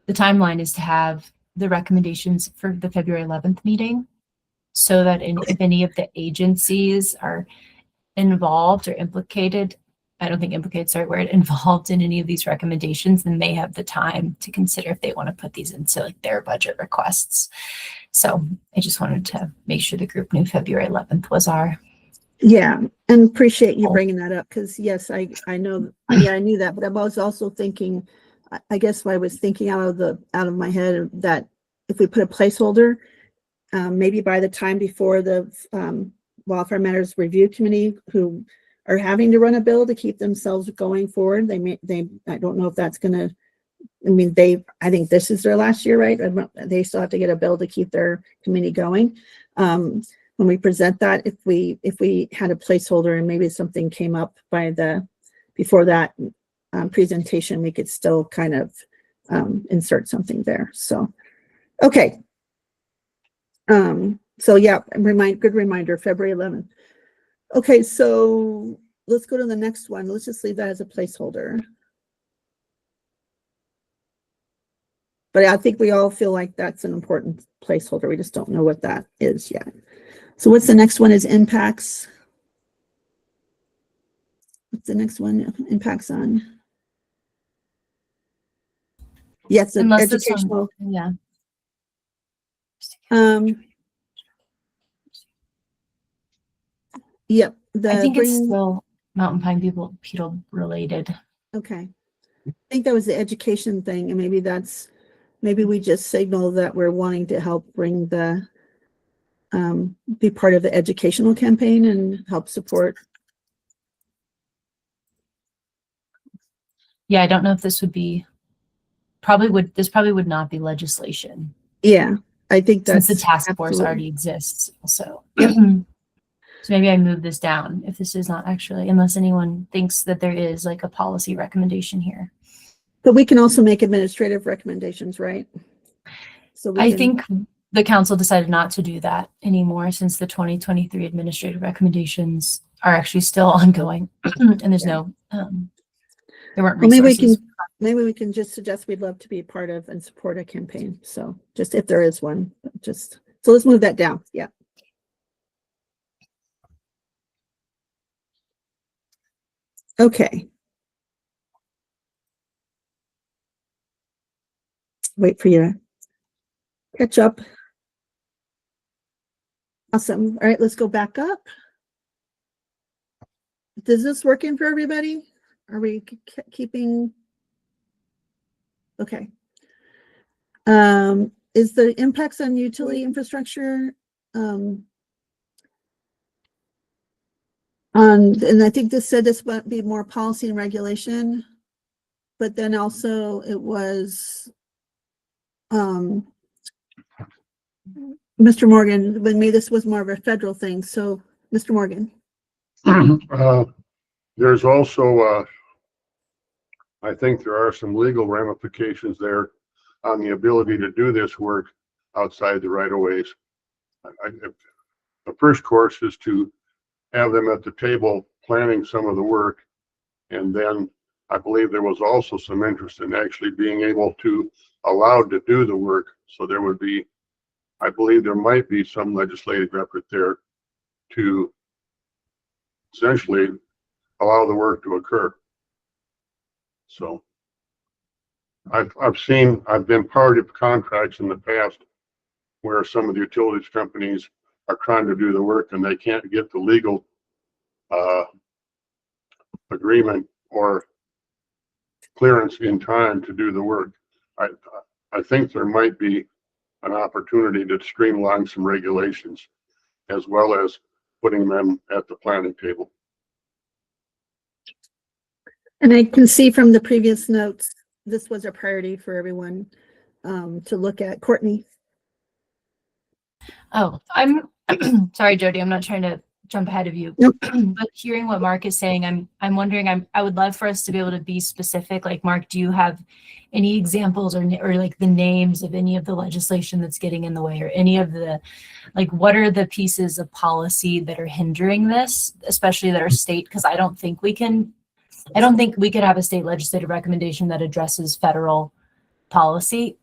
the timeline is to have the recommendations for the February 11th meeting, so that if any of the agencies are involved or implicated, I don't think implicated, sorry, word, involved in any of these recommendations, then they have the time to consider if they want to put these into like their budget requests. So I just wanted to make sure the group knew February 11th was our Yeah, and appreciate you bringing that up, because yes, I know, yeah, I knew that, but I was also thinking, I guess I was thinking out of my head that if we put a placeholder, maybe by the time before the Wildfire Matters Review Committee, who are having to run a bill to keep themselves going forward, I don't know if that's gonna, I mean, I think this is their last year, right? They still have to get a bill to keep their committee going. When we present that, if we had a placeholder and maybe something came up before that presentation, we could still kind of insert something there. So, okay. So yeah, good reminder, February 11th. Okay, so let's go to the next one. Let's just leave that as a placeholder. But I think we all feel like that's an important placeholder. We just don't know what that is yet. So what's the next one is impacts. What's the next one? Impacts on? Yes, Unless this educational. one, yeah. Yep. I think it's still Mountain Pine Beetle related. Okay. I think that was the education thing, and maybe we just signal that we're wanting to help bring be part of the educational campaign and help support. Yeah, I don't know if this would be, this probably would not be legislation. Yeah, I think that's since the task force absolutely. already exists. So, so maybe I move this down if this is not actually, unless anyone thinks that there is like a policy recommendation here. But we can also make administrative recommendations, right? So I think the council decided not to do that anymore since the 2023 administrative recommendations are actually still ongoing, and there's no, there weren't resources. Maybe we can just suggest we'd love to be part of and support a campaign. So just if there is one, so let's move that down. Yeah. Okay. Wait for you to catch up. Awesome. All right, let's go back up. Is this working for everybody? Are we keeping? Okay. Is the impacts on utility infrastructure and I think this said this might be more policy and regulation, but then also it was Mr. Morgan, with me, this was more of a federal thing. So Mr. Morgan. There's also, I think there are some legal ramifications there on the ability to do this work outside the right of ways. The first course is to have them at the table planning some of the work. And then I believe there was also some interest in actually being able to allowed to do the work. So there would be, I believe there might be some legislative effort there to essentially allow the work to occur. So I've been part of contracts in the past where some of the utilities companies are trying to do the work and they can't get the legal agreement or clearance in time to do the work. I think there might be an opportunity to streamline some regulations as well as putting them at the planning table. And I can see from the previous notes, this was a priority for everyone to look at. Courtney. Oh, I'm sorry, Jody. I'm not trying to jump ahead of you. Nope. But hearing what Mark is saying, I'm wondering. I would love for us to be able to be specific. Like, Mark, do you have any examples or like the names of any of the legislation that's getting in the way, or any of the, like, what are the pieces of policy that are hindering this, especially that are state? Because I don't think we could have a state legislative recommendation that addresses federal policy.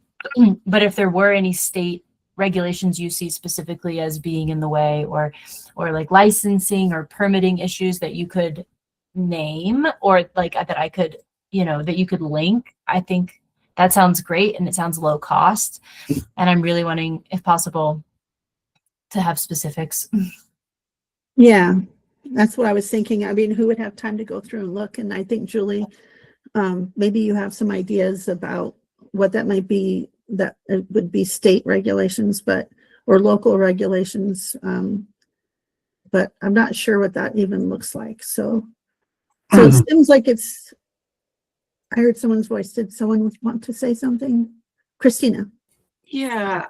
But if there were any state regulations you see specifically as being in the way, or like licensing or permitting issues that you could name, or like that I could, that you could link, I think that sounds great, and it sounds low cost. And I'm really wanting, if possible, to have specifics. Yeah. That's what I was thinking. I mean, who would have time to go through and look? And I think Julie, maybe you have some ideas about what that might be, that it would be state regulations, or local regulations. But I'm not sure what that even looks like. So it seems like I heard someone's voice. Did someone want to say something? Christina. Yeah,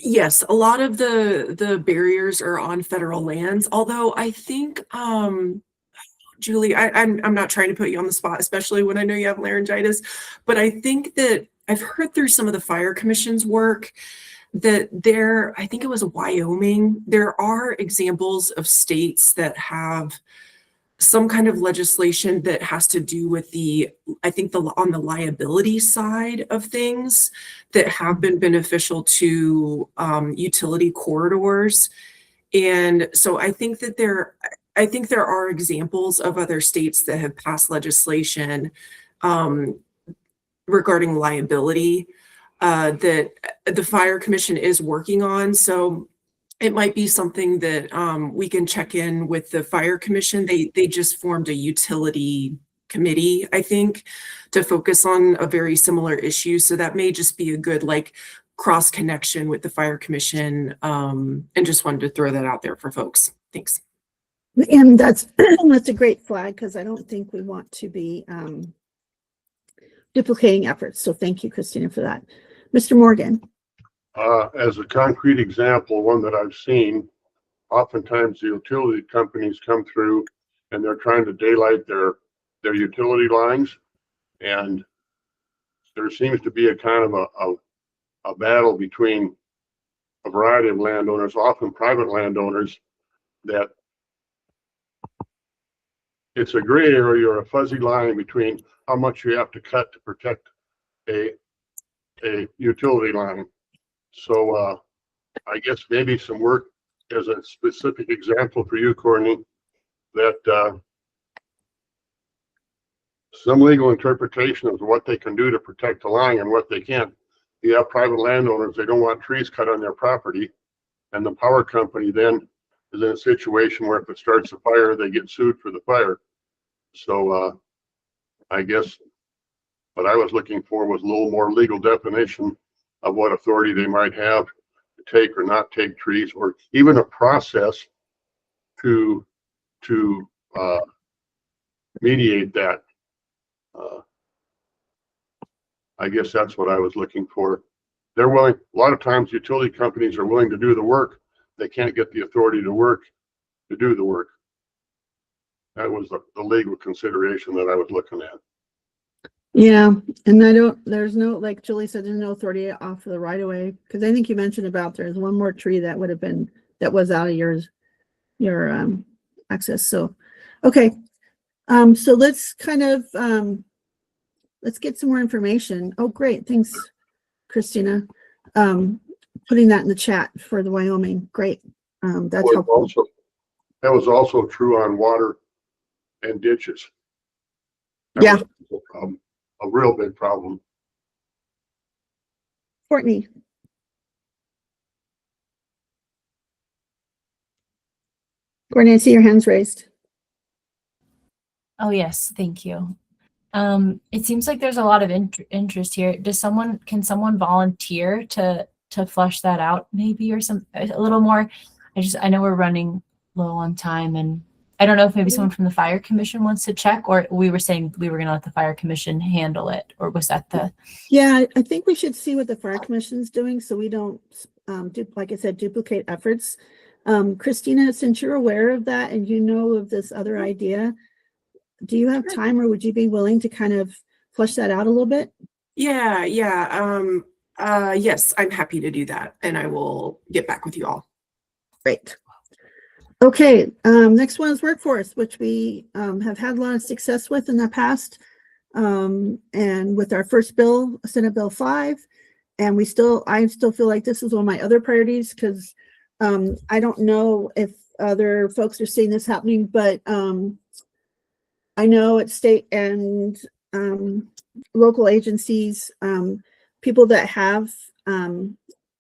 yes, a lot of the barriers are on federal lands, although I think, Julie, I'm not trying to put you on the spot, especially when I know you have laryngitis, but I think that I've heard through some of the fire commission's work that I think it was Wyoming, there are examples of states that have some kind of legislation that has to do with on the liability side of things that have been beneficial to utility corridors. And so I think there are examples of other states that have passed legislation regarding liability that the Fire Commission is working on. So it might be something that we can check in with the Fire Commission. They just formed a utility committee, I think, to focus on a very similar issue. So that may just be a good cross connection with the Fire Commission. And just wanted to throw that out there for folks. Thanks. And that's a great flag, because I don't think we want to be duplicating efforts. So thank you, Christina, for that. Mr. Morgan. As a concrete example, one that I've seen, oftentimes the utility companies come through and they're trying to daylight their utility lines, and there seems to be a kind of a battle between a variety of landowners, often private landowners, that it's a gray area or a fuzzy line between how much you have to cut to protect a utility line. So I guess maybe some work as a specific example for you, Courtney, that some legal interpretation of what they can do to protect the line and what they can't. You have private landowners, they don't want trees cut on their property, and the power company then is in a situation where if it starts a fire, they get sued for the fire. So I guess what I was looking for was a little more legal definition of what authority they might have to take or not take trees, or even a process to mediate that. I guess that's what I was looking for. They're willing, a lot of times utility companies are willing to do the work. They can't get the authority to do the work. That was the legal consideration that I was looking at. Yeah, and there's no, like Julie said, there's no authority off of the right of way, because I think you mentioned about there's one more tree that was out of your access. So, okay. So let's kind of, let's get some more information. Oh, great. Thanks, Christina. Putting that in the chat for the Wyoming. Great. That's helpful. That was also true on water and ditches. Yeah. A real big problem. Courtney. Courtney, I see your hands raised. Oh, yes. Thank you. It seems like there's a lot of interest here. Can someone volunteer to flush that out maybe, or a little more? I know we're running low on time, and I don't know if maybe someone from the Fire Commission wants to check, or we were saying we were going to let the Fire Commission handle it, or was that Yeah, I think we should see what the Fire Commission's doing, so we don't, like I said, duplicate efforts. Christina, since you're aware of that and you know of this other idea, do you have time, or would you be willing to kind of flesh that out a little bit? Yeah. Yes, I'm happy to do that, and I will get back with you all. Great. Okay, next one is workforce, which we have had a lot of success with in the past. And with our first bill, Senate Bill 5, and I still feel like this is one of my other priorities, because I don't know if other folks are seeing this happening, but I know at state and local agencies, people that have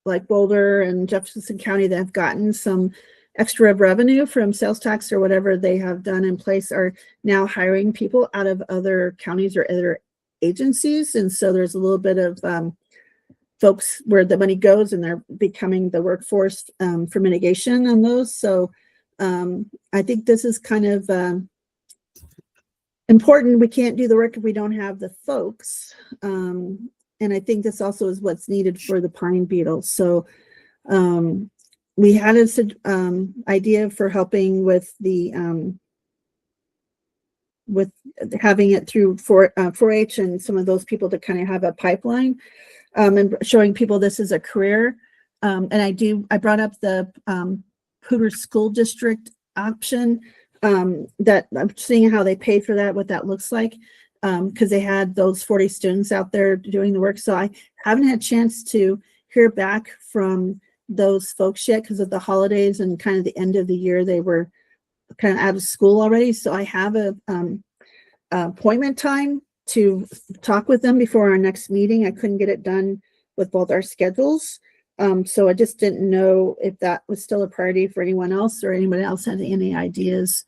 like Boulder and Jefferson County that have gotten some extra revenue from sales tax or whatever they have done in place are now hiring people out of other counties or other agencies. And so there's a little bit of folks where the money goes and they're becoming the workforce for mitigation on those. So I think this is kind of important. We can't do the work if we don't have the folks. And I think this also is what's needed for the pine beetle. So we had an idea for helping with the with having it through 4-H and some of those people to kind of have a pipeline and showing people this is a career. And I brought up the Hooters School District option that I'm seeing how they pay for that, what that looks like. Because they had those 40 students out there doing the work. So I haven't had a chance to hear back from those folks yet because of the holidays and kind of the end of the year. They were kind of out of school already. So I have a appointment time to talk with them before our next meeting. I couldn't get it done with both our schedules. So I just didn't know if that was still a priority for anyone else or anyone else had any ideas.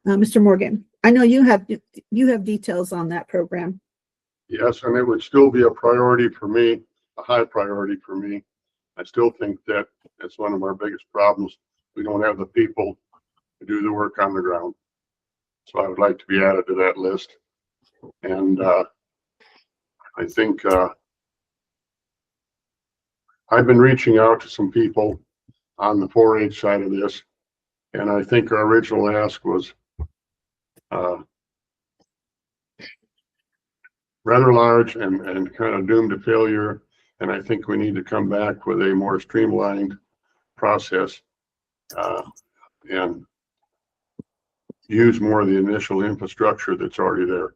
Mr. Morgan, I know you have details on that program. Yes, and it would still be a priority for me, a high priority for me. I still think that it's one of our biggest problems. We don't have the people to do the work on the ground. So I would like to be added to that list. And I think I've been reaching out to some people on the 4-H side of this. And I think our original ask was rather large and kind of doomed to failure. And I think we need to come back with a more streamlined process and use more of the initial infrastructure that's already there.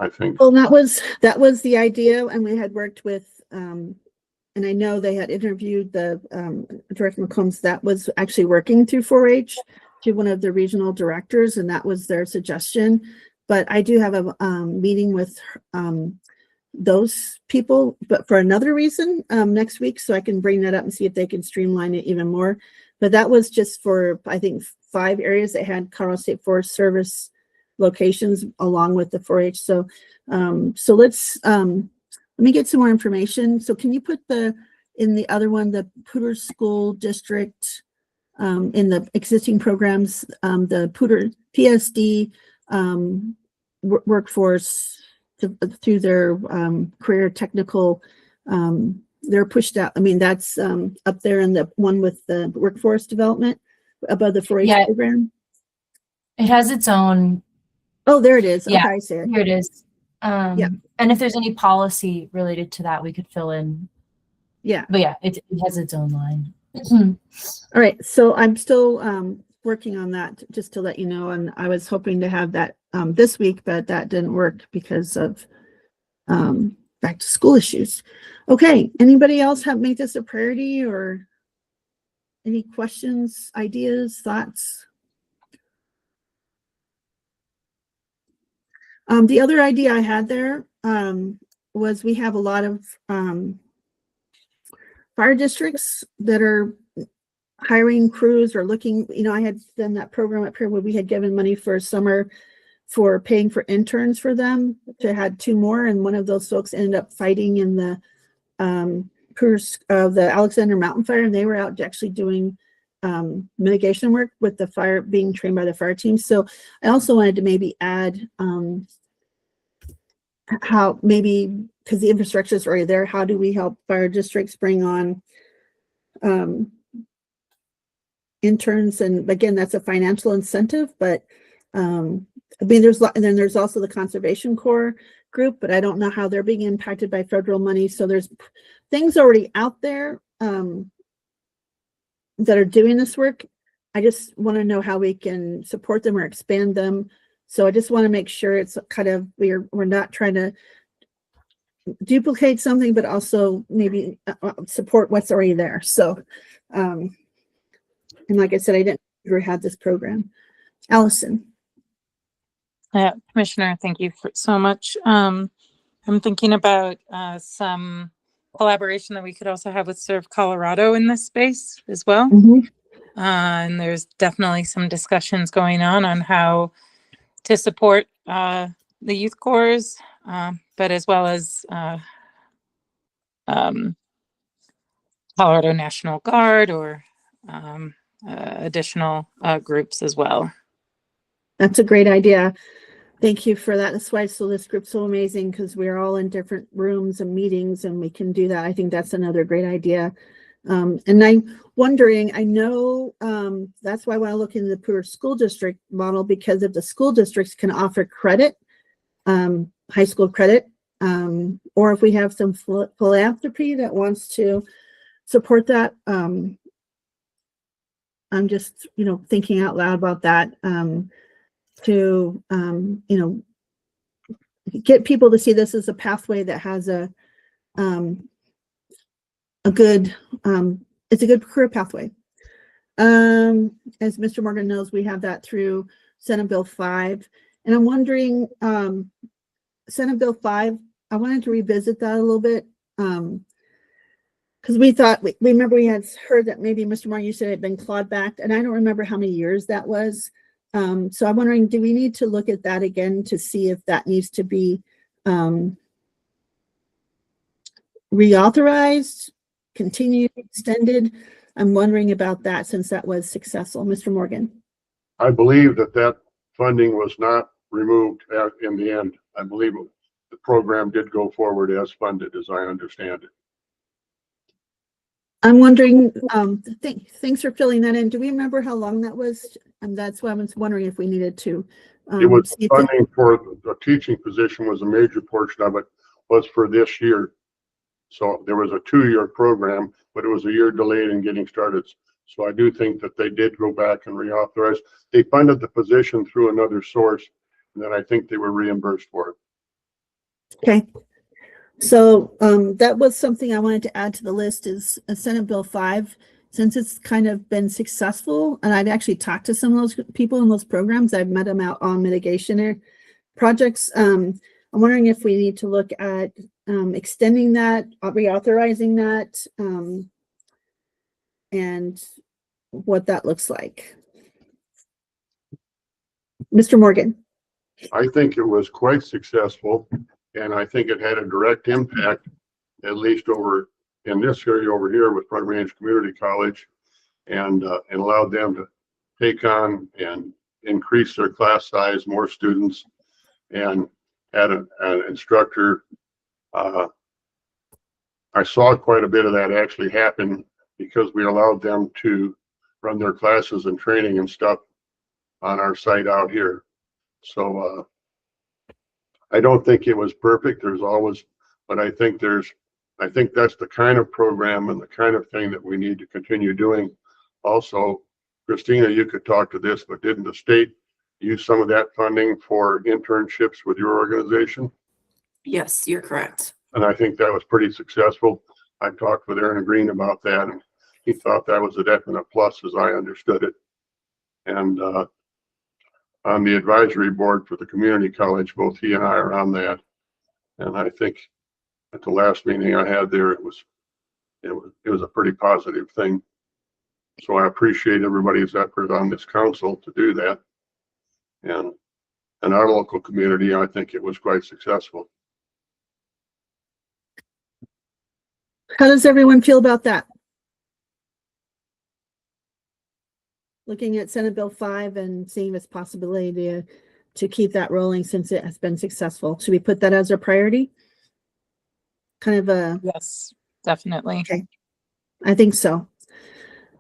I think. Well, that was the idea, and we had worked with, and I know they had interviewed the Director McCombs that was actually working through 4-H to one of the regional directors, and that was their suggestion. But I do have a meeting with those people, but for another reason next week, so I can bring that up and see if they can streamline it even more. But that was just for, I think, 5 areas that had Colorado State Forest Service locations along with the 4-H. So so let's let me get some more information. So can you put in the other one, the Hooters School District in the existing programs, the Poudre PSD workforce through their career technical, they're pushed out. I mean, that's up there in the one with the workforce development above the 4-H program. It has its own. Oh, there it is. Yeah, okay, I see it. Here it is. Yeah. And if there's any policy related to that, we could fill in. Yeah. But yeah, it has its own line. All right. So I'm still working on that, just to let you know. And I was hoping to have that this week, but that didn't work because of back to school issues. Okay. Anybody else make this a priority, or any questions, ideas, thoughts? The other idea I had there was we have a lot of fire districts that are hiring crews or looking, I had done that program up here where we had given money for summer for paying for interns for them to had 2 more. And one of those folks ended up fighting in the Alexander Mountain Fire, and they were out actually doing mitigation work with the fire, being trained by the fire team. So I also wanted to maybe add how maybe, because the infrastructure is already there, how do we help fire districts bring on interns? And again, that's a financial incentive, but I mean, and then there's also the Conservation Corps group, but I don't know how they're being impacted by federal money. So there's things already out there that are doing this work. I just want to know how we can support them or expand them. So I just want to make sure it's kind of, we're not trying to duplicate something, but also maybe support what's already there. So, and like I said, I didn't ever have this program. Allison. Commissioner, thank you so much. I'm thinking about some collaboration that we could also have with Serve Colorado in this space as well. And there's definitely some discussions going on how to support the youth corps, but as well as Colorado National Guard or additional groups as well. That's a great idea. Thank you for that. That's why this group's so amazing, because we're all in different rooms and meetings and we can do that. I think that's another great idea. And I'm wondering, I know that's why I want to look into the Poor School District model, because if the school districts can offer credit, high school credit, or if we have some philanthropy that wants to support that. I'm just, thinking out loud about that. To get people to see this as a pathway that has a good it's a good career pathway. As Mr. Morgan knows, we have that through Senate Bill 5, and I'm wondering, Senate Bill 5, I wanted to revisit that a little bit, because we thought we remember we had heard that maybe Mr. Morgan, you said it had been clawed back, and I don't remember how many years that was. So I'm wondering, do we need to look at that again to see if that needs to be reauthorized, continued, extended? I'm wondering about that since that was successful. Mr. Morgan. I believe that funding was not removed in the end. I believe the program did go forward as funded, as I understand it. I'm wondering, thanks for filling that in. Do we remember how long that was? And that's why I was wondering if we needed to. It was funding for the teaching position was a major portion of it was for this year. So there was a 2-year program, but it was a year delayed in getting started. So I do think that they did go back and reauthorize. They funded the position through another source, and then I think they were reimbursed for it. Okay. So that was something I wanted to add to the list is Senate Bill 5, since it's kind of been successful. And I've actually talked to some of those people in those programs. I've met them out on mitigation projects. I'm wondering if we need to look at extending that, reauthorizing that, and what that looks like. Mr. Morgan. I think it was quite successful, and I think it had a direct impact, at least over in this area over here with Front Range Community College, and allowed them to take on and increase their class size, more students, and had an instructor. I saw quite a bit of that actually happen because we allowed them to run their classes and training and stuff on our site out here. So I don't think it was perfect. There's always, but I think that's the kind of program and the kind of thing that we need to continue doing. Also, Christina, you could talk to this, but didn't the state use some of that funding for internships with your organization? Yes, you're correct. And I think that was pretty successful. I talked with Aaron Green about that, and he thought that was a definite plus as I understood it. And on the advisory board for the community college, both he and I are on that. And I think at the last meeting I had there, it was a pretty positive thing. So I appreciate everybody's effort on this council to do that. And in our local community, I think it was quite successful. How does everyone feel about that? Looking at Senate Bill 5 and seeing this possibility to keep that rolling since it has been successful. Should we put that as a priority? Kind of a... Yes, definitely. Okay. I think so.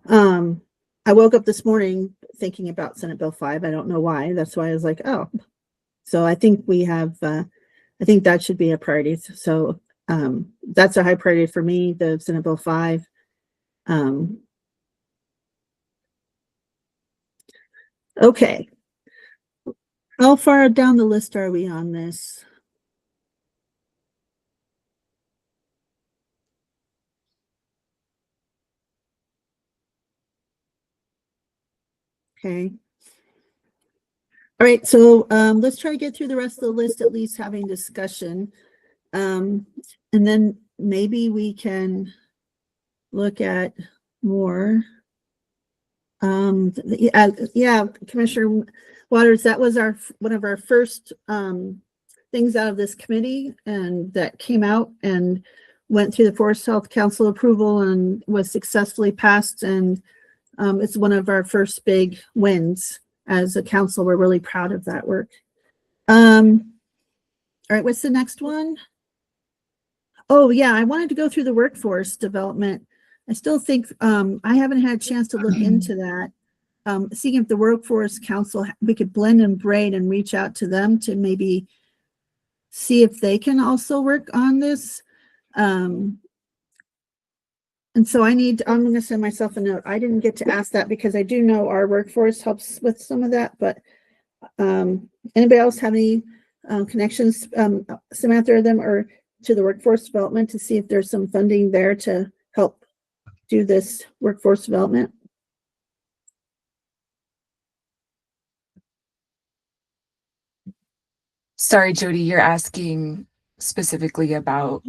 I woke up this morning thinking about Senate Bill 5. I don't know why. That's why I was like, oh. So I think we have, I think that should be a priority. So that's a high priority for me, the Senate Bill 5. Okay. How far down the list are we on this? Okay. All right, so let's try to get through the rest of the list, at least having discussion. And then maybe we can look at more. Yeah, Commissioner Waters, that was one of our first things out of this committee, and that came out and went through the Forest Health Council approval and was successfully passed. And it's one of our first big wins as a council. We're really proud of that work. All right, what's the next one? Oh yeah, I wanted to go through the workforce development. I still think I haven't had a chance to look into that. Seeing if the Workforce Council, we could blend and braid and reach out to them to maybe see if they can also work on this. And so I'm going to send myself a note. I didn't get to ask that because I do know our workforce helps with some of that, but anybody else have any connections, Samantha, or them, or to the workforce development to see if there's some funding there to help do this workforce development? Sorry, Jody, you're asking specifically about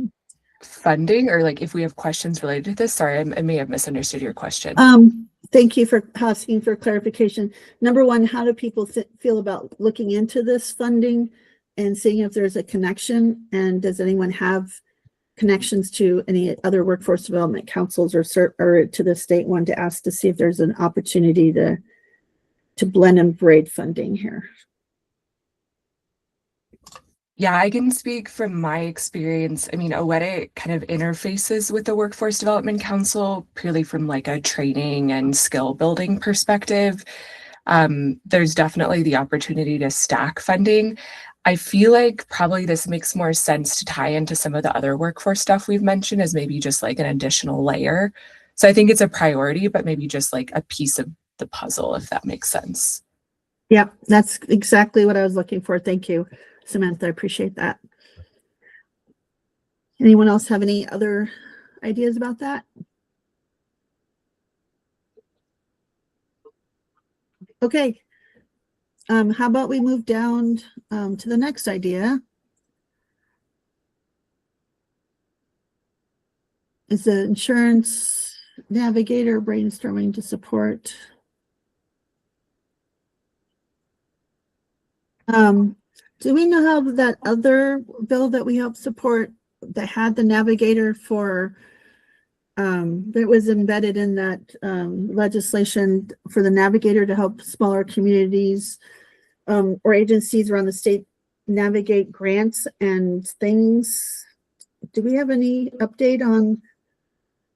funding, or like if we have questions related to this? Sorry, I may have misunderstood your question. Thank you for asking for clarification. Number one, how do people feel about looking into this funding and seeing if there's a connection? And does anyone have connections to any other workforce development councils or to the state one to ask to see if there's an opportunity to blend and braid funding here? Yeah, I can speak from my experience. I mean, OEDIT kind of interfaces with the Workforce Development Council purely from like a training and skill building perspective. There's definitely the opportunity to stack funding. I feel like probably this makes more sense to tie into some of the other workforce stuff we've mentioned as maybe just like an additional layer. So I think it's a priority, but maybe just like a piece of the puzzle, if that makes sense. Yeah, that's exactly what I was looking for. Thank you, Samantha. I appreciate that. Anyone else have any other ideas about that? Okay. How about we move down to the next idea? Is the insurance navigator brainstorming to support? Do we know how that other bill that we helped support that had the navigator for that was embedded in that legislation for the navigator to help smaller communities or agencies around the state navigate grants and things? Do we have any update on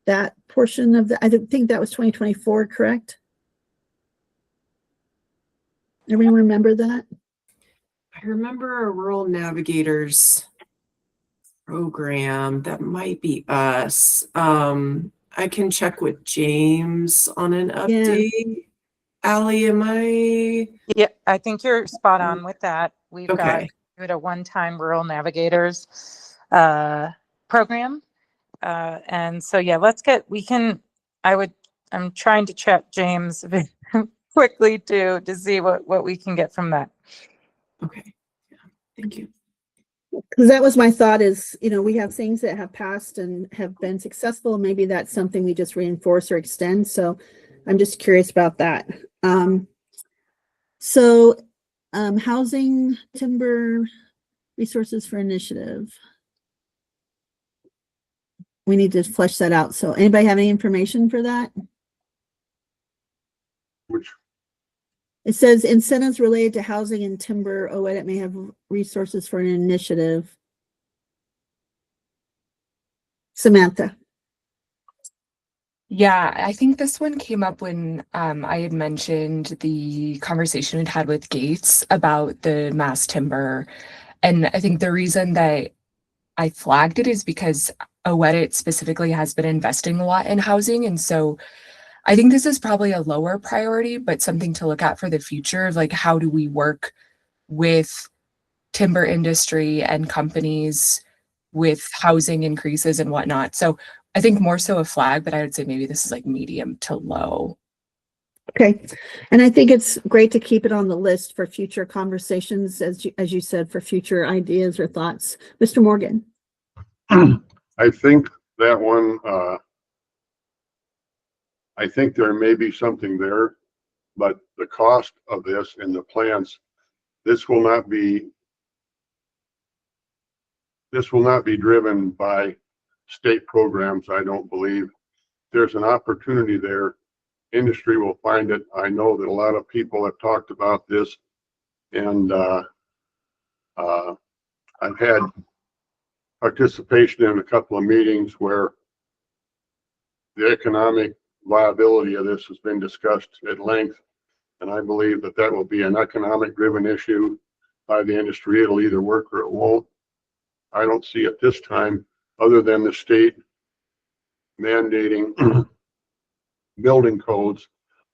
that portion of the, I think that was 2024, correct? Everyone remember that? I remember a Rural Navigators program. That might be us. I can check with James on an update. Allie, am I? Yeah, I think you're spot on with that. We've Okay. got a one-time Rural Navigators program. And so, yeah, I'm trying to chat James quickly to see what we can get from that. Okay. Yeah. Thank you. Because that was my thought is, we have things that have passed and have been successful. Maybe that's something we just reinforce or extend. So I'm just curious about that. Housing timber resources for initiative. We need to flesh that out. So anybody have any information for that? Which, It says incentives related to housing and timber. OEDIT may have resources for an initiative. Samantha. Yeah, I think this one came up when I had mentioned the conversation we'd had with Gates about the mass timber. And I think the reason that I flagged it is because OEDIT specifically has been investing a lot in housing. And so I think this is probably a lower priority, but something to look at for the future of like, how do we work with timber industry and companies with housing increases and whatnot. So I think more so a flag, but I would say maybe this is like medium to low. Okay. And I think it's great to keep it on the list for future conversations, as you said, for future ideas or thoughts. Mr. Morgan. I think that one, I think there may be something there. but the cost of this and the plans, this will not be driven by state programs, I don't believe. There's an opportunity there. Industry will find it. I know that a lot of people have talked about this, and I've had participation in a couple of meetings where the economic viability of this has been discussed at length, and I believe that that will be an economic driven issue by the industry. It'll either work or it won't. I don't see at this time, other than the state mandating building codes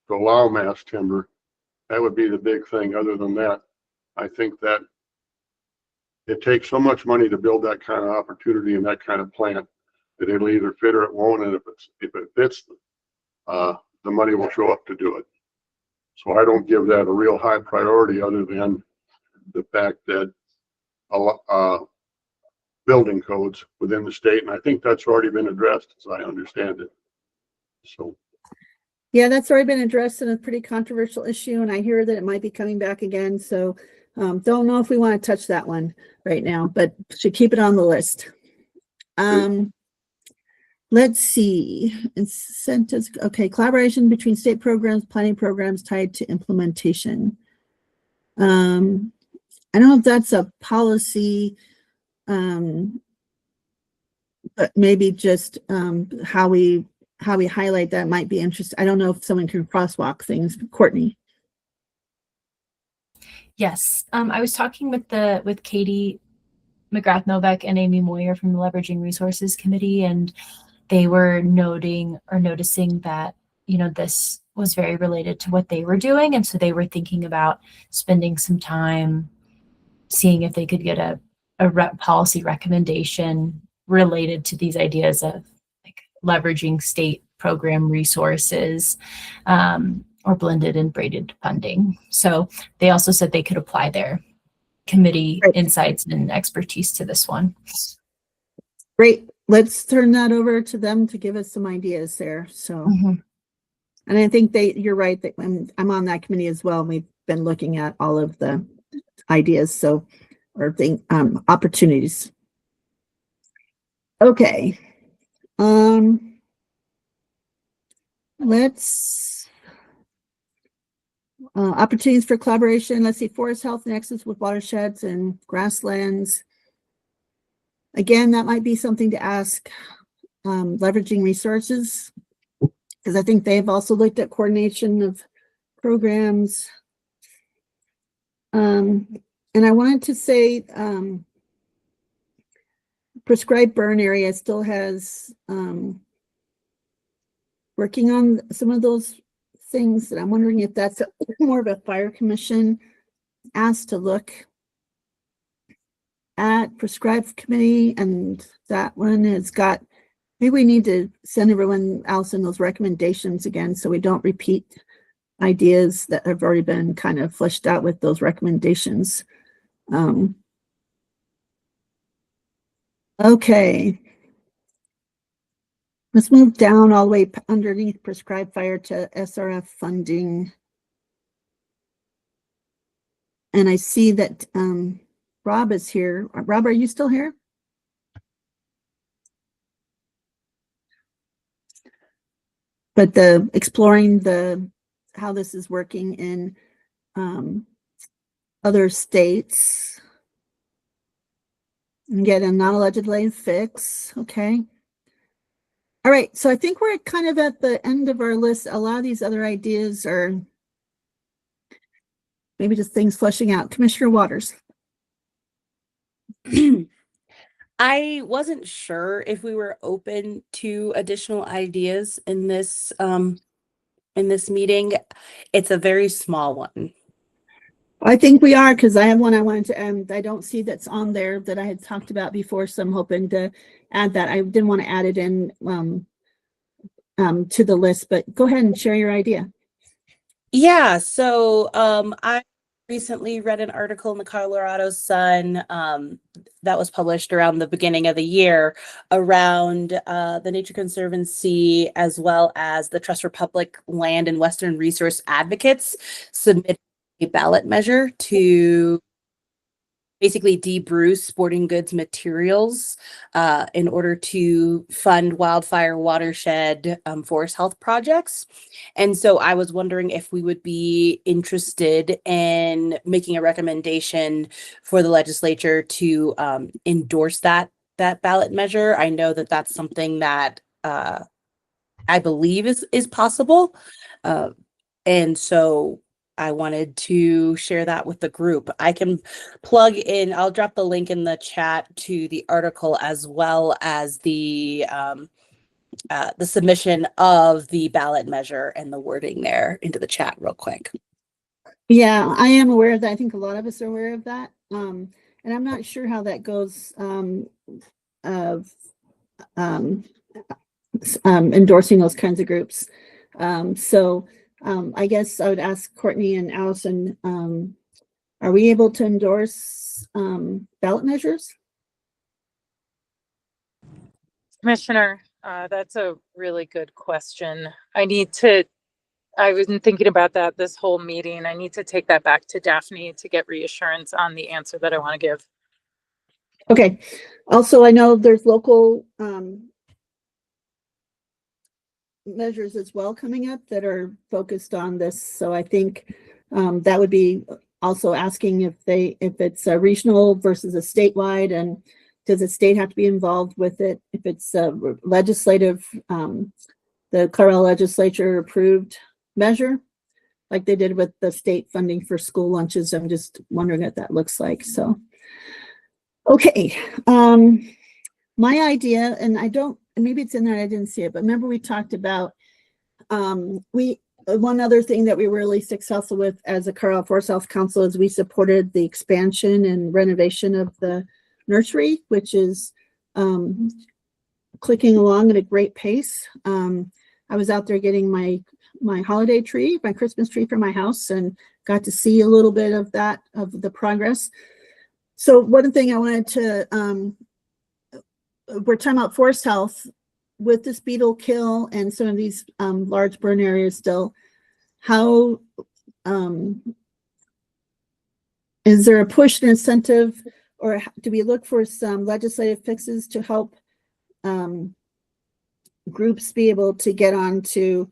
to allow mass timber. That would be the big thing. Other than that, I think that it takes so much money to build that kind of opportunity and that kind of plant that it'll either fit or it won't. And if it fits, the money will show up to do it. So I don't give that a real high priority, other than the fact that building codes within the state, and I think that's already been addressed, as I understand it. So Yeah, that's already been addressed in a pretty controversial issue, and I hear that it might be coming back again. So don't know if we want to touch that one right now, but should keep it on the list. Let's see. Incentives. Okay, collaboration between state programs, planning programs tied to implementation. I don't know if that's a policy, but maybe just how we highlight that might be interesting. I don't know if someone can crosswalk things. Courtney. Yes, I was talking with Katie McGrath Novak and Amy Moyer from the Leveraging Resources Committee, and they were noticing that, you know, this was very related to what they were doing, and so they were thinking about spending some time seeing if they could get a policy recommendation related to these ideas of like leveraging state program resources, or blended and braided funding. So they also said they could apply their committee insights and expertise to this one. Great. Let's turn that over to them to give us some ideas there. So, and I think you're right that I'm on that committee as well. We've been looking at all of the ideas, so, or opportunities. Okay. Let's opportunities for collaboration. Let's see, forest health nexus with watersheds and grasslands. Again, that might be something to ask leveraging resources, because I think they've also looked at coordination of programs. And I wanted to say prescribed burn area still has working on some of those things that I'm wondering if that's more of a fire commission asked to look at prescribed committee, and that one has got, maybe we need to send everyone else in those recommendations again so we don't repeat ideas that have already been kind of fleshed out with those recommendations. Okay. Let's move down all the way underneath prescribed fire to SRF funding. And I see that Rob is here. Rob, are you still here? But exploring how this is working in other states and get a non-alleged fix. Okay. All right. So I think we're kind of at the end of our list. A lot of these other ideas are maybe just things fleshing out. Commissioner Waters. I wasn't sure if we were open to additional ideas in this meeting. It's a very small one. I think we are, because I have one I wanted to end. I don't see that's on there that I had talked about before, so I'm hoping to add that. I didn't want to add it in to the list, but go ahead and share your idea. Yeah, so I recently read an article in the Colorado Sun that was published around the beginning of the year around the Nature Conservancy as well as the Trust for Public Land and Western Resource Advocates submitted a ballot measure to basically de-bruise sporting goods materials in order to fund wildfire watershed forest health projects. And so I was wondering if we would be interested in making a recommendation for the legislature to endorse that ballot measure. I know that that's something that I believe is possible. And so I wanted to share that with the group. I can plug in, I'll drop the link in the chat to the article as well as the submission of the ballot measure and the wording there into the chat real quick. Yeah, I am aware of that. I think a lot of us are aware of that. And I'm not sure how that goes endorsing those kinds of groups. I guess I would ask Courtney and Allison, are we able to endorse ballot measures? Commissioner, that's a really good question. I wasn't thinking about that this whole meeting. I need to take that back to Daphne to get reassurance on the answer that I want to give. Okay. Also, I know there's local measures as well coming up that are focused on this. So I think that would be also asking if it's a regional versus a statewide, and does the state have to be involved with it? If it's a legislative, the Colorado legislature approved measure, like they did with the state funding for school lunches. I'm just wondering what that looks like. So, okay. My idea, and maybe it's in there, I didn't see it, but remember we talked about, one other thing that we were really successful with as a Colorado Forest Health Council is we supported the expansion and renovation of the nursery, which is clicking along at a great pace. I was out there getting my holiday tree, my Christmas tree for my house, and got to see a little bit of that, of the progress. So one thing I wanted to, we're talking about forest health with this beetle kill and some of these large burn areas still. How is there a push and incentive, or do we look for some legislative fixes to help groups be able to get on to,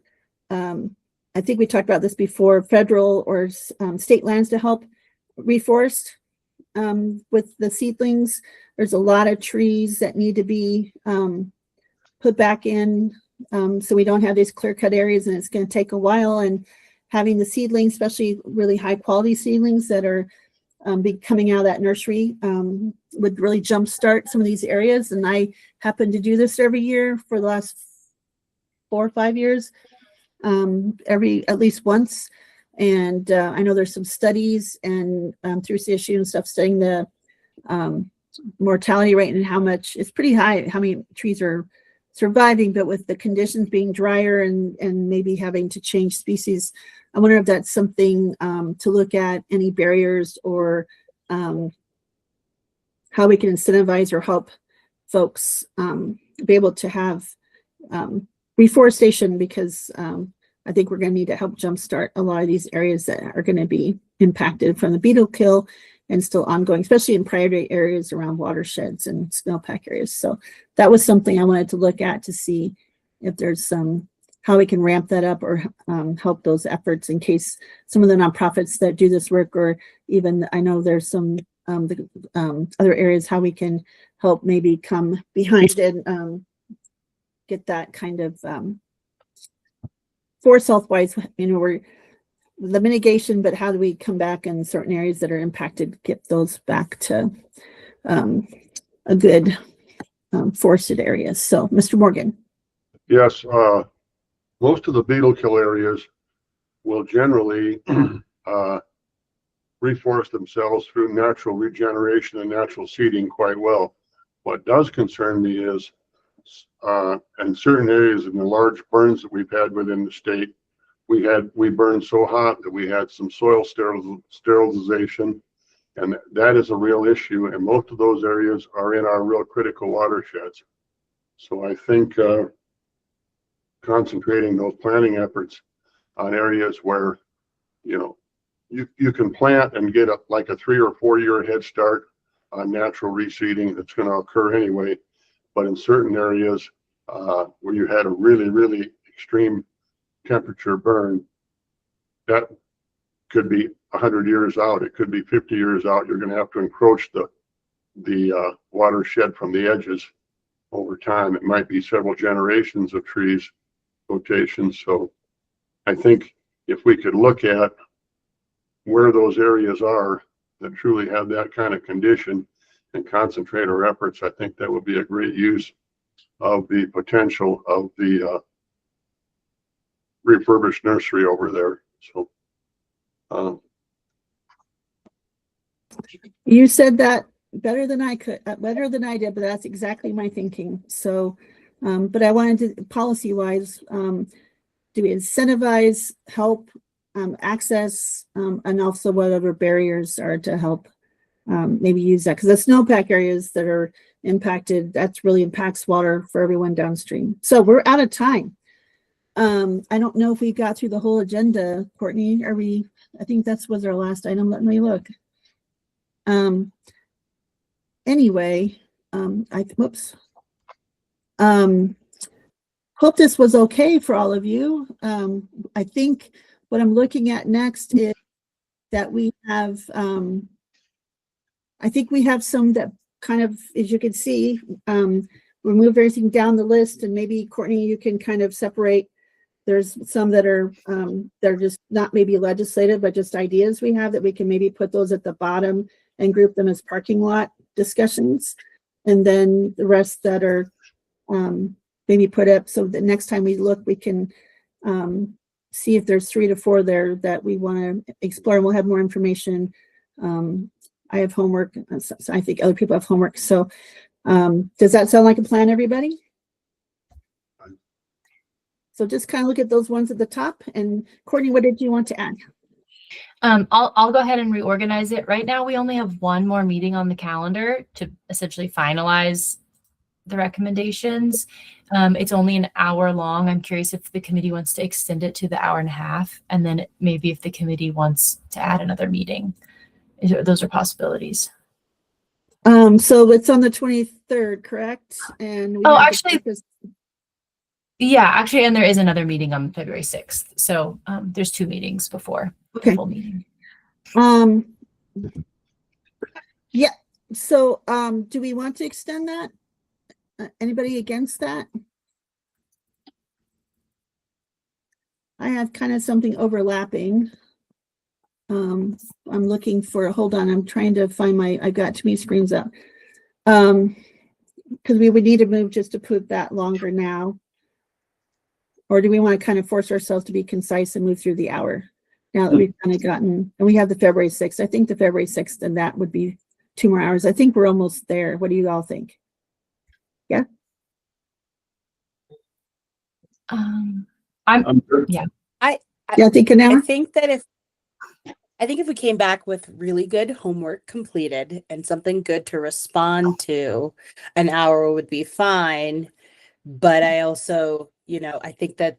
I think we talked about this before, federal or state lands to help reforest with the seedlings? There's a lot of trees that need to be put back in, so we don't have these clear cut areas, and it's going to take a while. And having the seedlings, especially really high quality seedlings that are be coming out of that nursery, would really jumpstart some of these areas. And I happen to do this every year for the last 4 or 5 years, at least once. And I know there's some studies and through CSU and stuff studying the mortality rate and how much, it's pretty high, how many trees are surviving, but with the conditions being drier and maybe having to change species, I wonder if that's something to look at, any barriers, or how we can incentivize or help folks be able to have reforestation, because I think we're going to need to help jumpstart a lot of these areas that are going to be impacted from the beetle kill and still ongoing, especially in priority areas around watersheds and snowpack areas. So that was something I wanted to look at to see if there's some, how we can ramp that up or help those efforts in case some of the nonprofits that do this work, or even I know there's some other areas, how we can help maybe come behind and get that kind of forest health wise, we're the mitigation, but how do we come back in certain areas that are impacted, get those back to a good forested areas. So Mr. Morgan. Yes, most of the beetle kill areas will generally reforest themselves through natural regeneration and natural seeding quite well. What does concern me is in certain areas in the large burns that we've had within the state, we burned so hot that we had some soil sterilization, and that is a real issue. And most of those areas are in our real critical watersheds. So I think concentrating those planting efforts on areas where, you can plant and get like a 3 or 4 year head start on natural reseeding that's going to occur anyway. But in certain areas where you had a really, really extreme temperature burn, that could be 100 years out. It could be 50 years out. You're going to have to encroach the watershed from the edges over time. It might be several generations of trees rotations. So I think if we could look at where those areas are that truly have that kind of condition and concentrate our efforts, I think that would be a great use of the potential of the refurbished nursery over there. So You said that better than I did, but that's exactly my thinking. So, but I wanted to, policy wise, do we incentivize help, access, and also whatever barriers are to help maybe use that? Because the snowpack areas that are impacted, that's really impacts water for everyone downstream. So we're out of time. I don't know if we got through the whole agenda, Courtney. I think that was our last item. Let me look. Anyway, hope this was okay for all of you. I think what I'm looking at next is that we have, I think we have some that kind of, as you can see, remove everything down the list, and maybe Courtney, you can kind of separate. There's some that are they're just not maybe legislative, but just ideas we have that we can maybe put those at the bottom and group them as parking lot discussions. And then the rest that are maybe put up so that next time we look, we can see if there's 3 to 4 there that we want to explore, and we'll have more information. I have homework, so I think other people have homework. So does that sound like a plan, everybody? So just kind of look at those ones at the top. And Courtney, what did you want to add? I'll go ahead and reorganize it. Right now, we only have one more meeting on the calendar to essentially finalize the recommendations. It's only an hour long. I'm curious if the committee wants to extend it to the hour and a half, and then maybe if the committee wants to add another meeting. Those are possibilities. So it's on the 23rd, correct? And we actually, and there is another meeting on February 6th. So there's 2 meetings before the full meeting. Yeah. So do we want to extend that? Anybody against that? I have kind of something overlapping. I'm looking for, hold on, I'm trying to find I've got too many screens up. Because we would need to move just to put that longer now. Or do we want to kind of force ourselves to be concise and move through the hour now that we've kind of gotten, and we have the February 6th. I think the February 6th, and that would be 2 more hours. I think we're almost there. What do you all think? Yeah. I think an hour. I think if we came back with really good homework completed and something good to respond to, an hour would be fine. But I also, I think that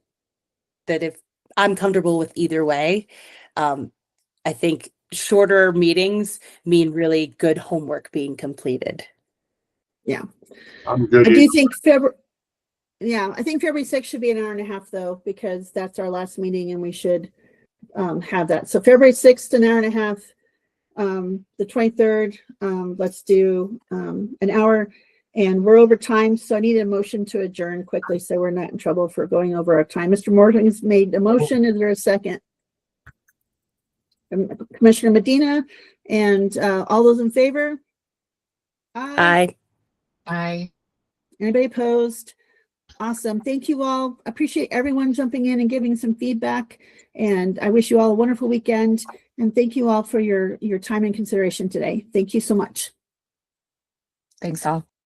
if I'm comfortable with either way, I think shorter meetings mean really good homework being completed. Yeah. I'm good. I do think February 6th should be an hour and a half though, because that's our last meeting and we should have that. So February 6th, an hour and a half. The 23rd, let's do an hour, and we're over time. So I need a motion to adjourn quickly so we're not in trouble for going over our time. Mr. Morgan's made a motion. Is there a second? Commissioner Medina, and all those in favor? Aye. Aye. Anybody opposed? Awesome. Thank you all. Appreciate everyone jumping in and giving some feedback. And I wish you all a wonderful weekend. And thank you all for your time and consideration today. Thank you so much. Thanks all.